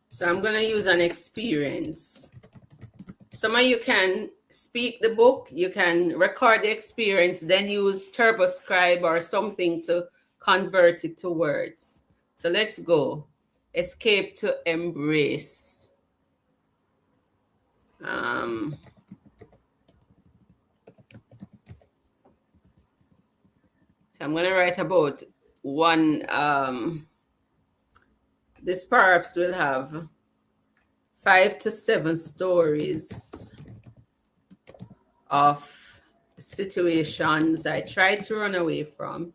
So I'm going to use an experience. Some of you can speak the book, you can record the experience, then use TurboScribe or something to convert it to words. So let's go. Escape to embrace. So I'm going to write about one. This perhaps will have 5 to 7 stories of situations I tried to run away from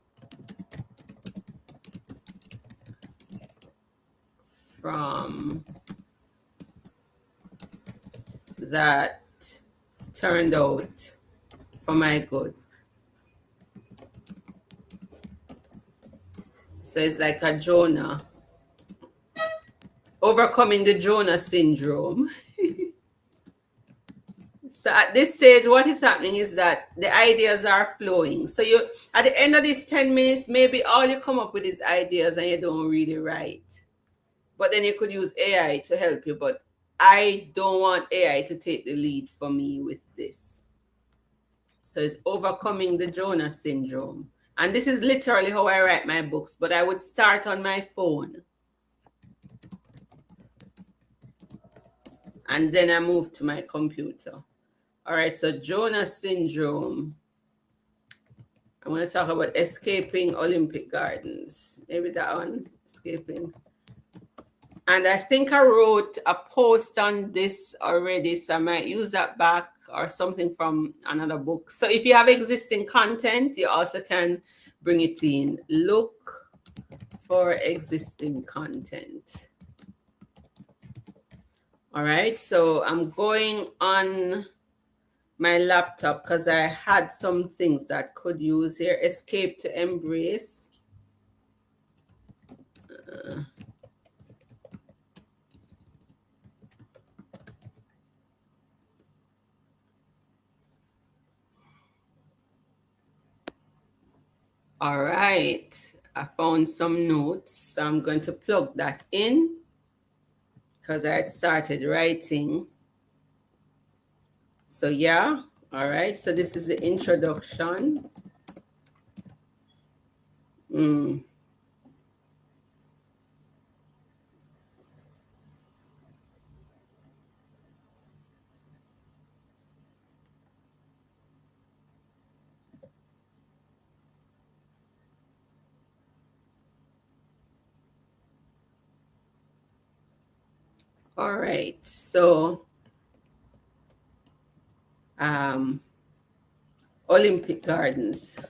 that turned out for my good. So it's like a Jonah, overcoming the Jonah syndrome. So at this stage, what is happening is that the ideas are flowing. So you, at the end of these 10 minutes, maybe all you come up with is ideas and you don't really write. But then you could use AI to help you. But I don't want AI to take the lead for me with this. So it's overcoming the Jonah syndrome. And this is literally how I write my books, but I would start on my phone. And then I move to my computer. All right, so Jonah syndrome. I'm going to talk about escaping Olympic Gardens. Maybe that one, escaping. And I think I wrote a post on this already, so I might use that back or something from another book. So if you have existing content, you also can bring it in. Look for existing content. All right, so I'm going on my laptop because I had some things that could use here. Escape to embrace. All right, I found some notes. So I'm going to plug that in because I had started writing. So yeah, all right, so this is the introduction. All right, so Olympic Gardens.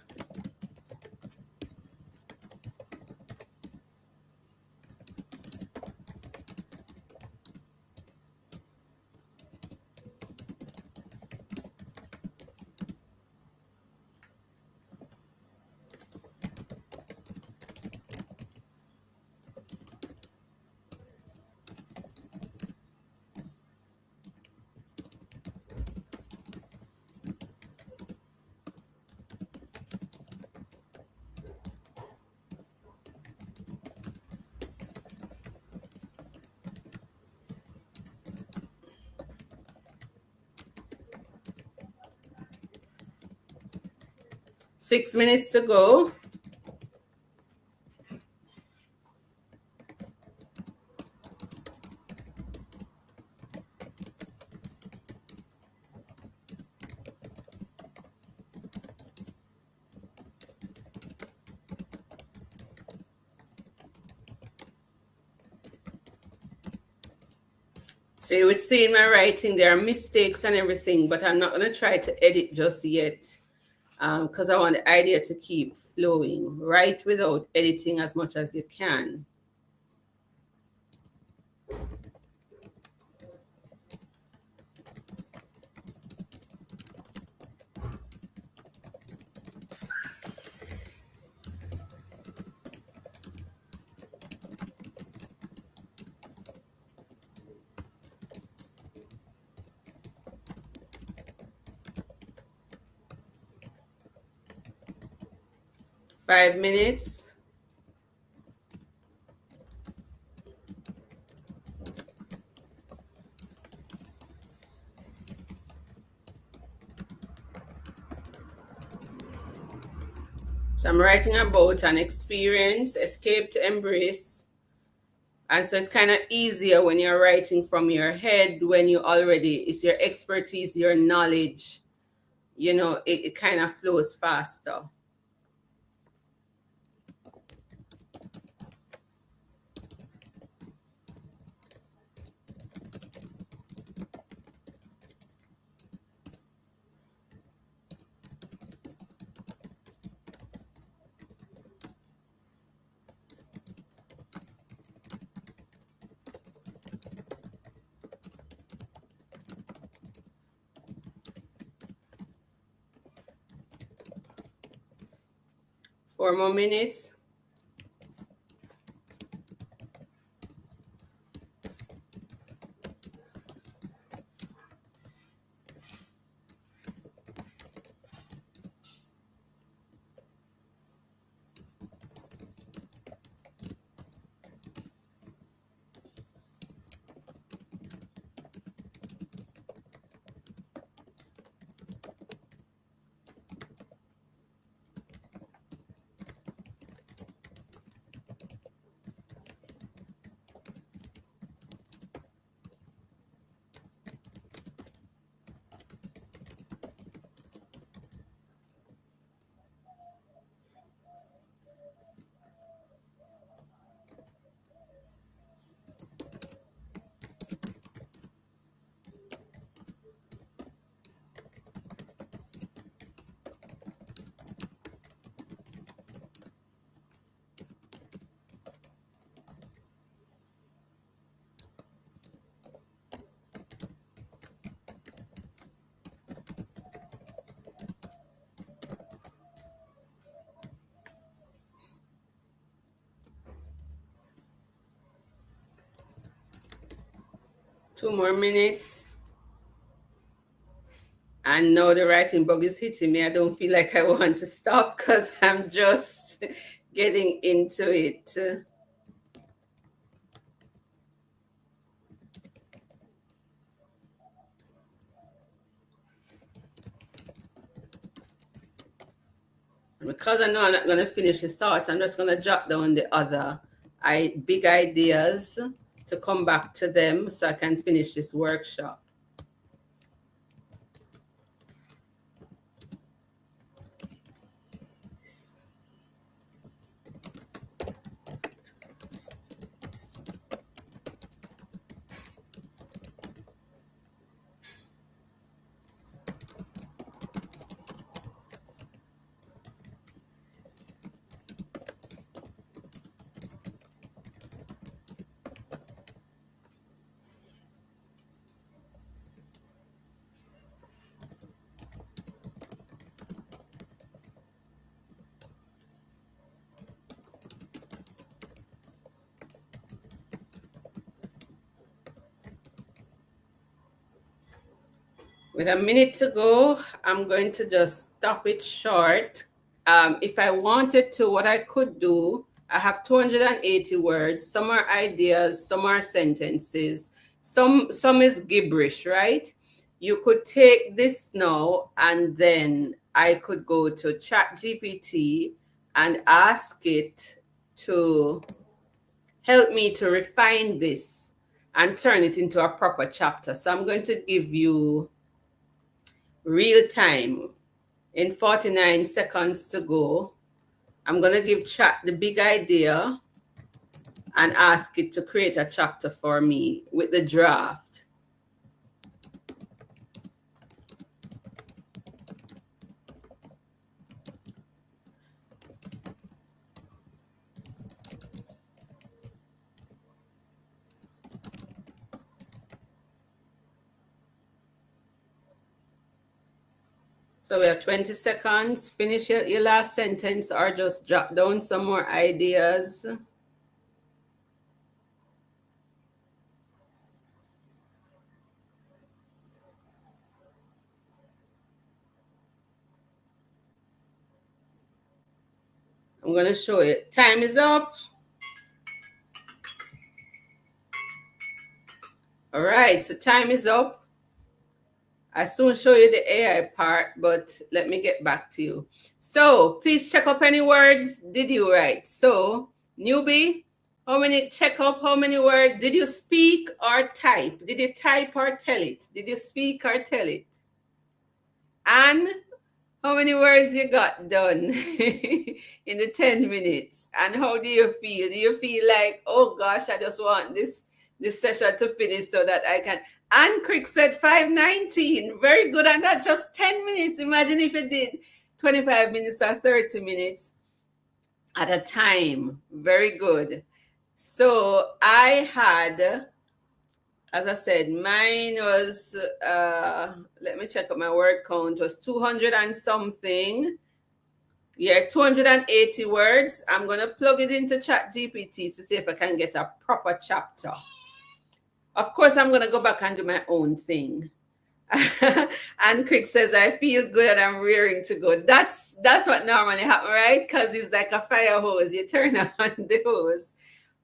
Six minutes to go. So you would see in my writing there are mistakes and everything, but I'm not going to try to edit just yet because I want the idea to keep flowing. Write without editing as much as you can. 5 minutes. So I'm writing about an experience, escape to embrace. And so it's kind of easier when you're writing from your head, when you already, it's your expertise, your knowledge, you know, it kind of flows faster. Four more minutes. Two more minutes. And now the writing bug is hitting me. I don't feel like I want to stop because I'm just getting into it. Because I know I'm not going to finish the thoughts, I'm just going to jot down the other big ideas to come back to them so I can finish this workshop. With a minute to go, I'm going to just stop it short. If I wanted to, what I could do, I have 280 words. Some are ideas, some are sentences, some is gibberish, right? You could take this now and then I could go to ChatGPT and ask it to help me to refine this and turn it into a proper chapter. So I'm going to give you real time in 49 seconds to go. I'm going to give chat the big idea and ask it to create a chapter for me with the draft. So we have 20 seconds. Finish your last sentence or just jot down some more ideas. I'm I'm going to show you. Time is up. All right, so time is up. I soon show you the AI part, but let me get back to you. So please check up any words did you write. So newbie, check up how many words did you speak or type? Did you type or tell it? Did you speak or tell it? And how many words you got done in the 10 minutes? And how do you feel? Do you feel like, oh gosh, I just want this session to finish so that I can? Ann Crick said 5:19. Very good. And that's just 10 minutes. Imagine if you did 25 minutes or 30 minutes at a time. Very good. So I had, as I said, mine was, let me check out my word count, was 200 and something. Yeah, 280 words. I'm going to plug it into ChatGPT to see if I can get a proper chapter. Of course, I'm going to go back and do my own thing. And Crick says, I feel good and I'm rearing to go. That's what normally happens, right? Because it's like a fire hose. You turn on the hose.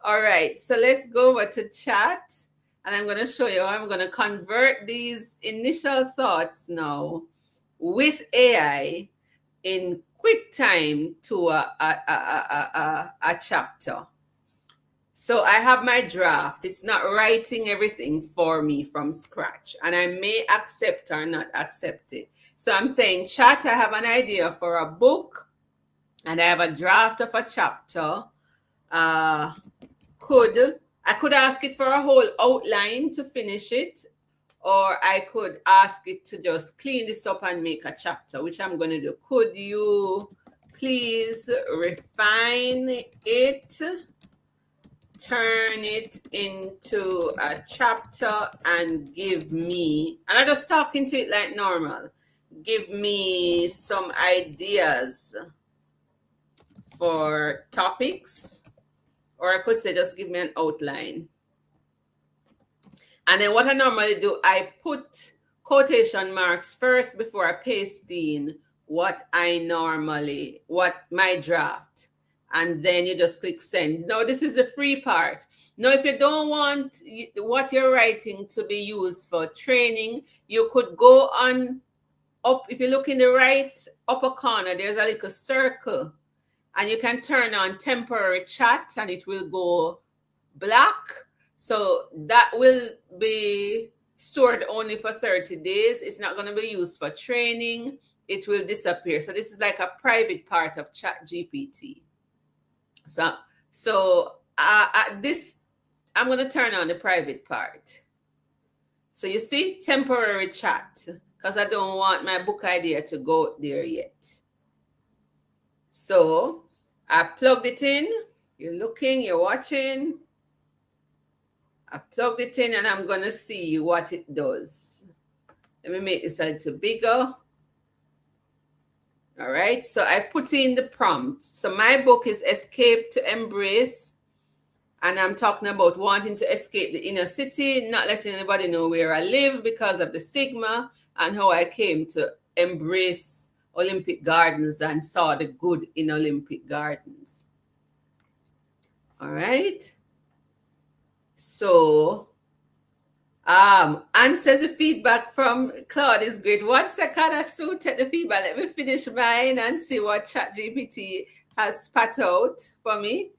All right, so let's go over to chat. And I'm going to show you how I'm going to convert these initial thoughts now with AI in quick time to a chapter. So I have my draft. It's not writing everything for me from scratch. And I may accept or not accept it. So I'm saying, chat, I have an idea for a book. And I have a draft of a chapter. I could ask it for a whole outline to finish it. Or I could ask it to just clean this up and make a chapter, which I'm going to do. Could you please refine it? Turn it into a chapter and give me, and I'm just talking to it like normal, give me some ideas for topics, or I could say just give me an outline. And then what I normally do, I put quotation marks first before I paste in what my draft. And then you just click send. Now, this is the free part. Now, if you don't want what you're writing to be used for training, you could go on up. If you look in the right upper corner, there's a little circle. And you can turn on temporary chat and it will go black. So that will be stored only for 30 days. It's not going to be used for training. It will disappear. So this is like a private part of ChatGPT. So this, I'm going to turn on the private part. So you see, temporary chat, because I don't want my book idea to go there yet. So I've plugged it in. You're looking, you're watching. I've plugged it in and I'm going to see what it does. Let me make this a little bigger. All right, so I put in the prompt. So my book is Escape to Embrace. And I'm talking about wanting to escape the inner city, not letting anybody know where I live because of the stigma, and how I came to embrace Olympic Gardens and saw the good in Olympic Gardens. All right. So, Anne says the feedback from Claude is great. 1 second, I still take the feedback. Let me finish mine and see what ChatGPT has spat out for me.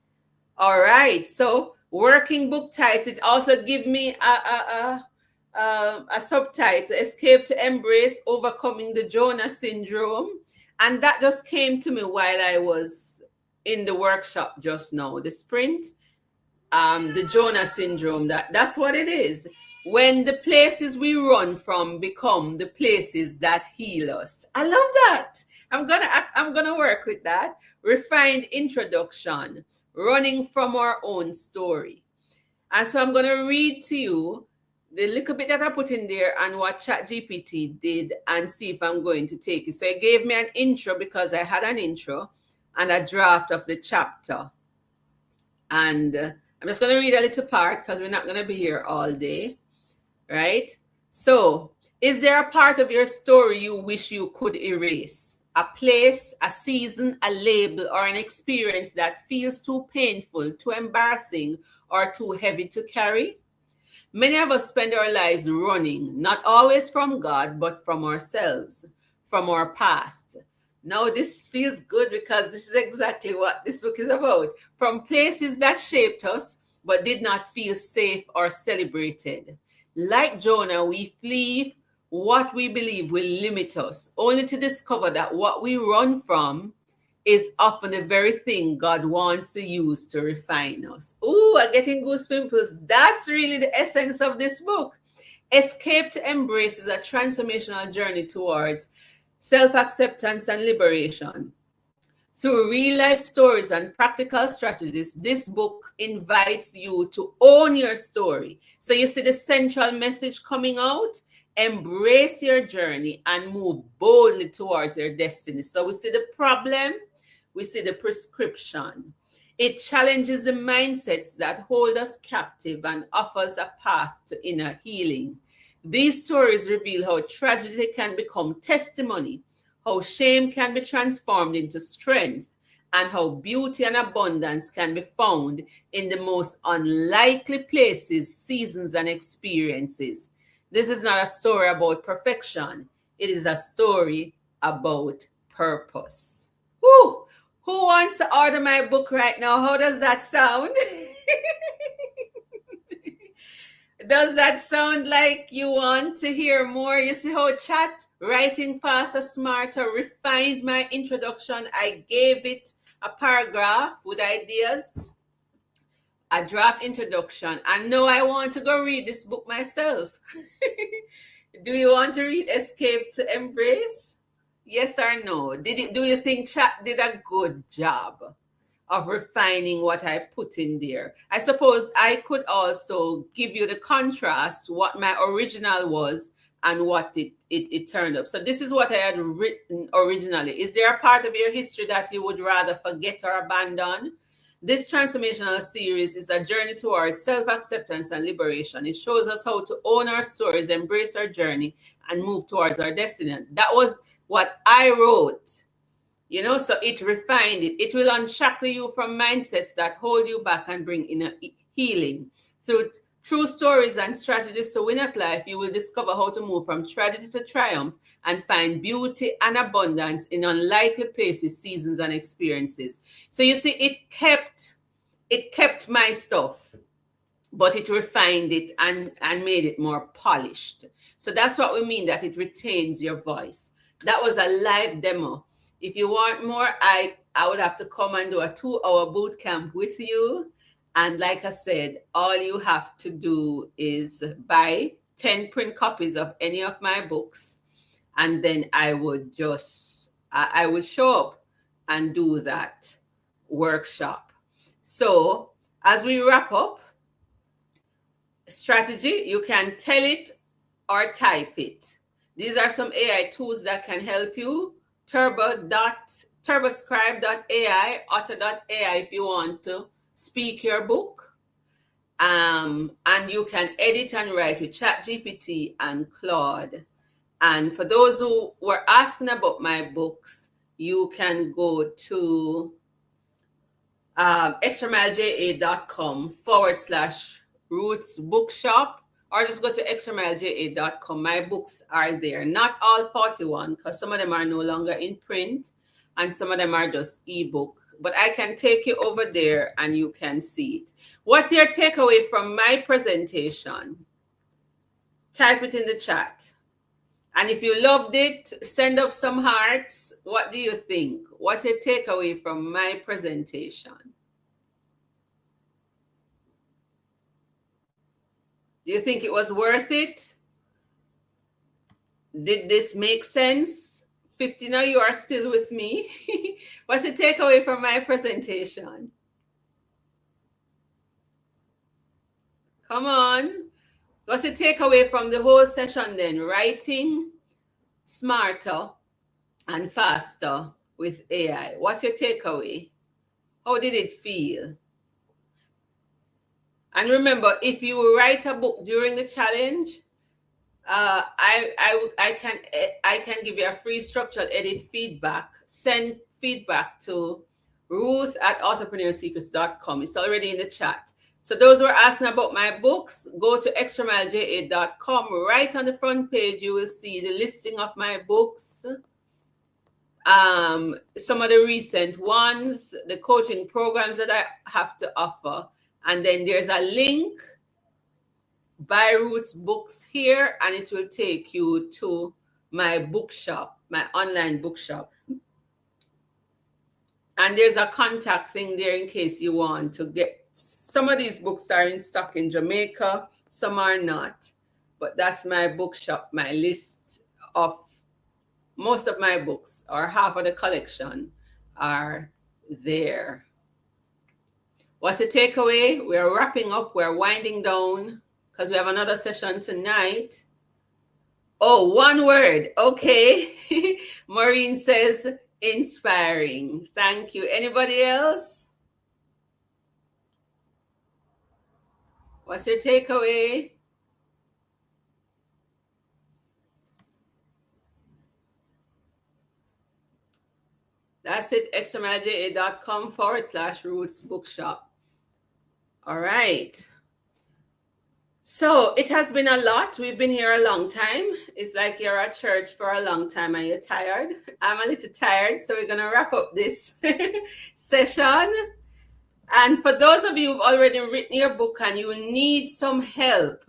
All right. So, working book title. It also give me a subtitle: Escape to Embrace, Overcoming the Jonah Syndrome. And that just came to me while I was in the workshop just now, the sprint. The Jonah Syndrome. That's what it is. When the places we run from become the places that heal us. I love that. I'm gonna work with that. Refined introduction, running from our own story. And so I'm gonna read to you the little bit that I put in there and what ChatGPT did, and see if I'm going to take it. So it gave me an intro because I had an intro and a draft of the chapter. And I'm just going to read a little part because we're not going to be here all day, right? So, is there a part of your story you wish you could erase? a place, a season, a label, or an experience that feels too painful, too embarrassing, or too heavy to carry? Many of us spend our lives running, not always from God, but from ourselves, from our past. Now, this feels good because this is exactly what this book is about. From places that shaped us, but did not feel safe or celebrated. Like Jonah, we flee what we believe will limit us, only to discover that what we run from is often the very thing God wants to use to refine us. Ooh, I'm getting goosebumps. That's really the essence of this book. Escape to Embrace is a transformational journey towards self-acceptance and liberation. Through real-life stories and practical strategies, this book invites you to own your story. So you see the central message coming out? Embrace your journey and move boldly towards your destiny. So we see the problem, we see the prescription. It challenges the mindsets that hold us captive and offers a path to inner healing. These stories reveal how tragedy can become testimony, how shame can be transformed into strength, and how beauty and abundance can be found in the most unlikely places, seasons, and experiences. This is not a story about perfection. It is a story about purpose. Woo! Who wants to order my book right now? How does that sound? Does that sound like you want to hear more? You see how chat, writing faster, smarter, refined my introduction. I gave it a paragraph with ideas, a draft introduction. And now I want to go read this book myself. Do you want to read Escape to Embrace? Yes or no? Do you think chat did a good job of refining what I put in there? I suppose I could also give you the contrast, what my original was and what it turned up. So this is what I had written originally. Is there a part of your history that you would rather forget or abandon? This transformational series is a journey towards self-acceptance and liberation. It shows us how to own our stories, embrace our journey, and move towards our destiny. That was what I wrote. You know, so it refined it. It will unshackle you from mindsets that hold you back and bring inner healing. Through true stories and strategies to win at life, you will discover how to move from tragedy to triumph and find beauty and abundance in unlikely places, seasons, and experiences. So you see, it kept my stuff, but it refined it and made it more polished. So that's what we mean, that it retains your voice. That was a live demo. If you want more, I would have to come and do a 2-hour boot camp with you. And like I said, all you have to do is buy 10 print copies of any of my books. And then I would show up and do that workshop. So as we wrap up, strategy, you can tell it or type it. These are some AI tools that can help you. Turboscribe.ai, Otter.ai if you want to speak your book. And you can edit and write with ChatGPT and Claude. And for those who were asking about my books, you can go to extramileja.com/Ruth's Bookshop, or just go to extramileja.com. My books are there. Not all 41, because some of them are no longer in print and some of them are just ebook. But I can take you over there and you can see it. What's your takeaway from my presentation? Type it in the chat. And if you loved it, send up some hearts. What do you think? What's your takeaway from my presentation? Do you think it was worth it? Did this make sense? 50, now you are still with me. What's the takeaway from my presentation? Come on. What's the takeaway from the whole session then? Writing smarter and faster with AI. What's your takeaway? How did it feel? And remember, if you write a book during the challenge, I can give you a free structured edit feedback. Send feedback to Ruth@authorpreneursecrets.com. It's already in the chat. So those who are asking about my books, go to extramileja8.com. Right on the front page, you will see the listing of my books. Some of the recent ones, the coaching programs that I have to offer. And then there's a link, Buy Ruth's books here, and it will take you to my bookshop, my online bookshop. And there's a contact thing there in case you want to get. Some of these books are in stock in Jamaica, some are not. But that's my bookshop, my list of most of my books, or half of the collection, are there. What's the takeaway? We're wrapping up, we're winding down, because we have another session tonight. Oh, one word. Okay. Maureen says inspiring. Thank you. Anybody else? What's your takeaway? That's it. extramileja8.com/Ruth's bookshop. All right. So it has been a lot. We've been here a long time. It's like you're at church for a long time and you're tired. I'm a little tired, so we're going to wrap up this session. And for those of you who've already written your book and you need some help,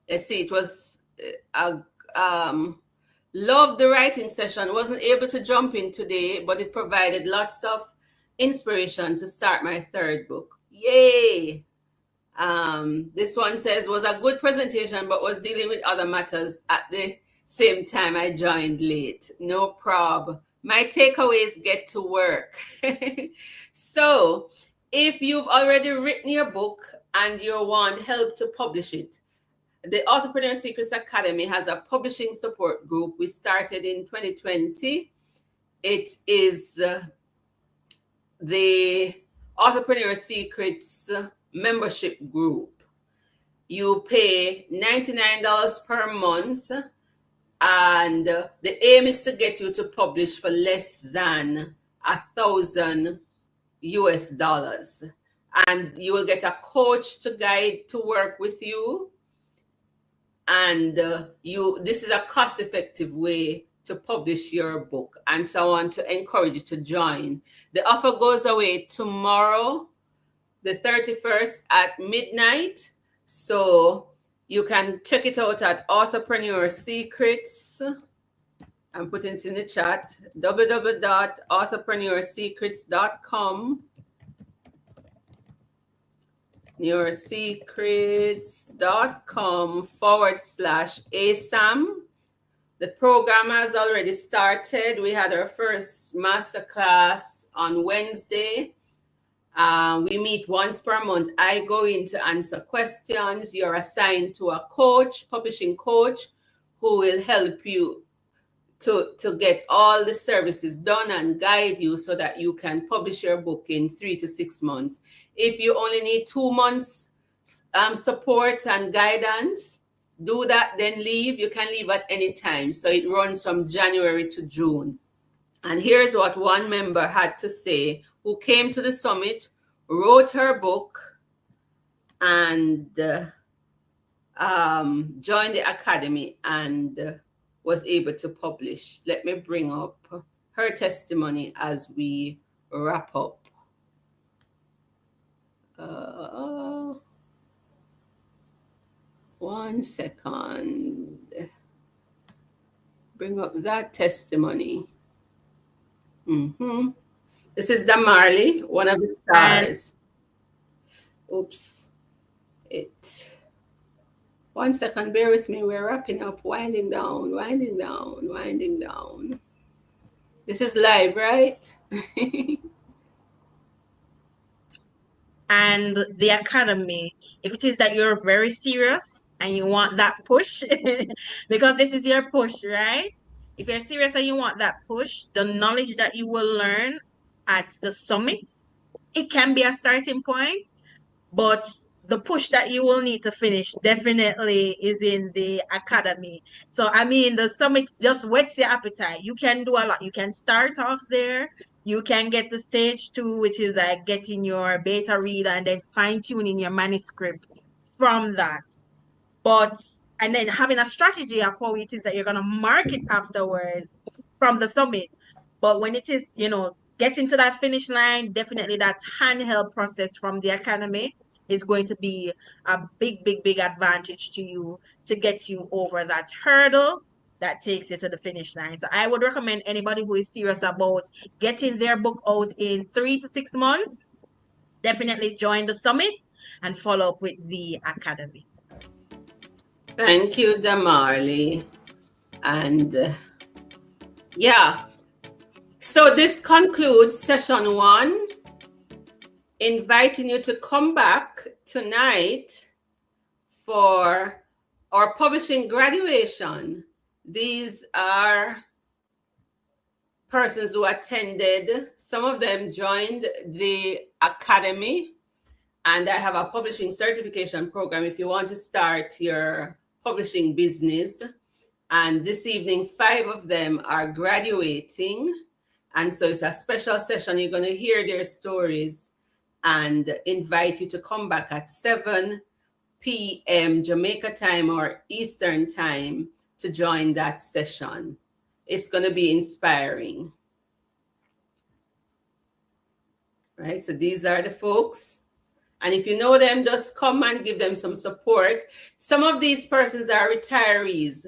let's see, it was loved the writing session. Wasn't able to jump in today, but it provided lots of inspiration to start my third book. Yay! This one says, was a good presentation, but was dealing with other matters at the same time. I joined late. No prob. My takeaways: get to work. So if you've already written your book and you want help to publish it, the Authorpreneur Secrets Academy has a publishing support group we started in 2020. It is the Authorpreneur Secrets membership group. You pay $99 per month, and the aim is to get you to publish for less than $1,000 US. And you will get a coach to guide to work with you. And this is a cost-effective way to publish your book. And so I want to encourage you to join. The offer goes away tomorrow, the 31st at midnight. So you can check it out at Authorpreneur Secrets. I'm putting it in the chat, www.authorpreneursecrets.com. yoursecrets.com/ASAM. The program has already started. We had our first masterclass on Wednesday. We meet once per month. I go in to answer questions. You're assigned to a coach, publishing coach, who will help you to get all the services done and guide you so that you can publish your book in 3 to 6 months. If you only need 2 months support and guidance, do that, then leave. You can leave at any time. So it runs from January to June. And here's what one member had to say, who came to the summit, wrote her book, and joined the academy and was able to publish. Let me bring up her testimony as we wrap up. One second. Bring up that testimony. This is Damarley, one of the stars. Oops. One second, bear with me. We're wrapping up, winding down. This is live, right? And the academy, if it is that you're very serious and you want that push, because this is your push, right? If you're serious and you want that push, the knowledge that you will learn at the summit, it can be a starting point, but the push that you will need to finish definitely is in the academy. So, I mean, the summit just whets your appetite. You can do a lot. You can start off there. You can get to stage 2, which is like getting your beta reader and then fine-tuning your manuscript from that. And then having a strategy of how it is that you're going to market afterwards from the summit. But when it is, getting to that finish line, definitely that handheld process from the academy is going to be a big, big, big advantage to you to get you over that hurdle that takes you to the finish line. So I would recommend anybody who is serious about getting their book out in 3 to 6 months, definitely join the summit and follow up with the academy. Thank you, Damarli. And yeah, so this concludes session 1. Inviting you to come back tonight for our publishing graduation. These are persons who attended. Some of them joined the academy, and I have a publishing certification program if you want to start your publishing business. And this evening, 5 of them are graduating. And so it's a special session. You're going to hear their stories and invite you to come back at 7 p.m. Jamaica time or Eastern time to join that session. It's going to be inspiring. Right, so these are the folks. And if you know them, just come and give them some support. Some of these persons are retirees.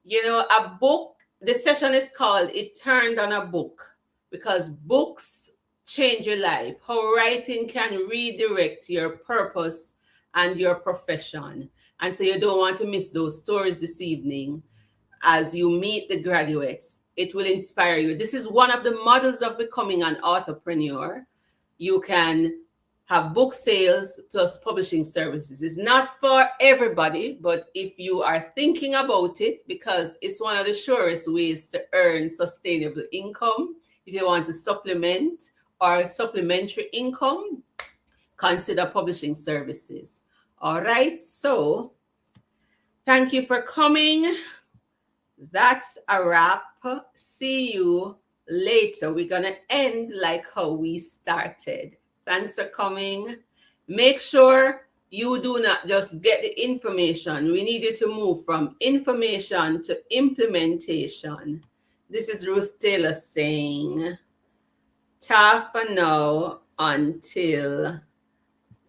A book, the session is called It Turned on a Book, because books change your life. How writing can redirect your purpose and your profession. And so you don't want to miss those stories this evening as you meet the graduates. It will inspire you. This is one of the models of becoming an authorpreneur. You can have book sales plus publishing services. It's not for everybody, but if you are thinking about it, because it's one of the surest ways to earn sustainable income, if you want to supplement or supplementary income, consider publishing services. All right, so thank you for coming. That's a wrap. See you later. We're going to end like how we started. Thanks for coming. Make sure you do not just get the information. We need you to move from information to implementation. This is Ruth Taylor saying, ta for now until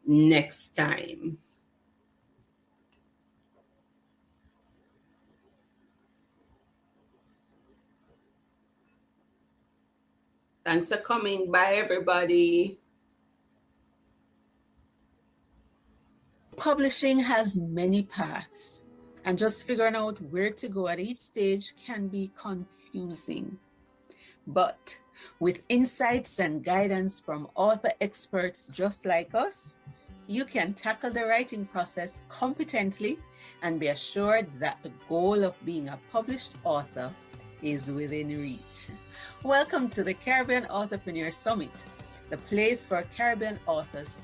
next time. Thanks for coming. Bye, everybody. Publishing has many paths, and just figuring out where to go at each stage can be confusing. But with insights and guidance from author experts just like us, you can tackle the writing process competently and be assured that the goal of being a published author is within reach. Welcome to the Caribbean Authorpreneur Summit, the place for Caribbean authors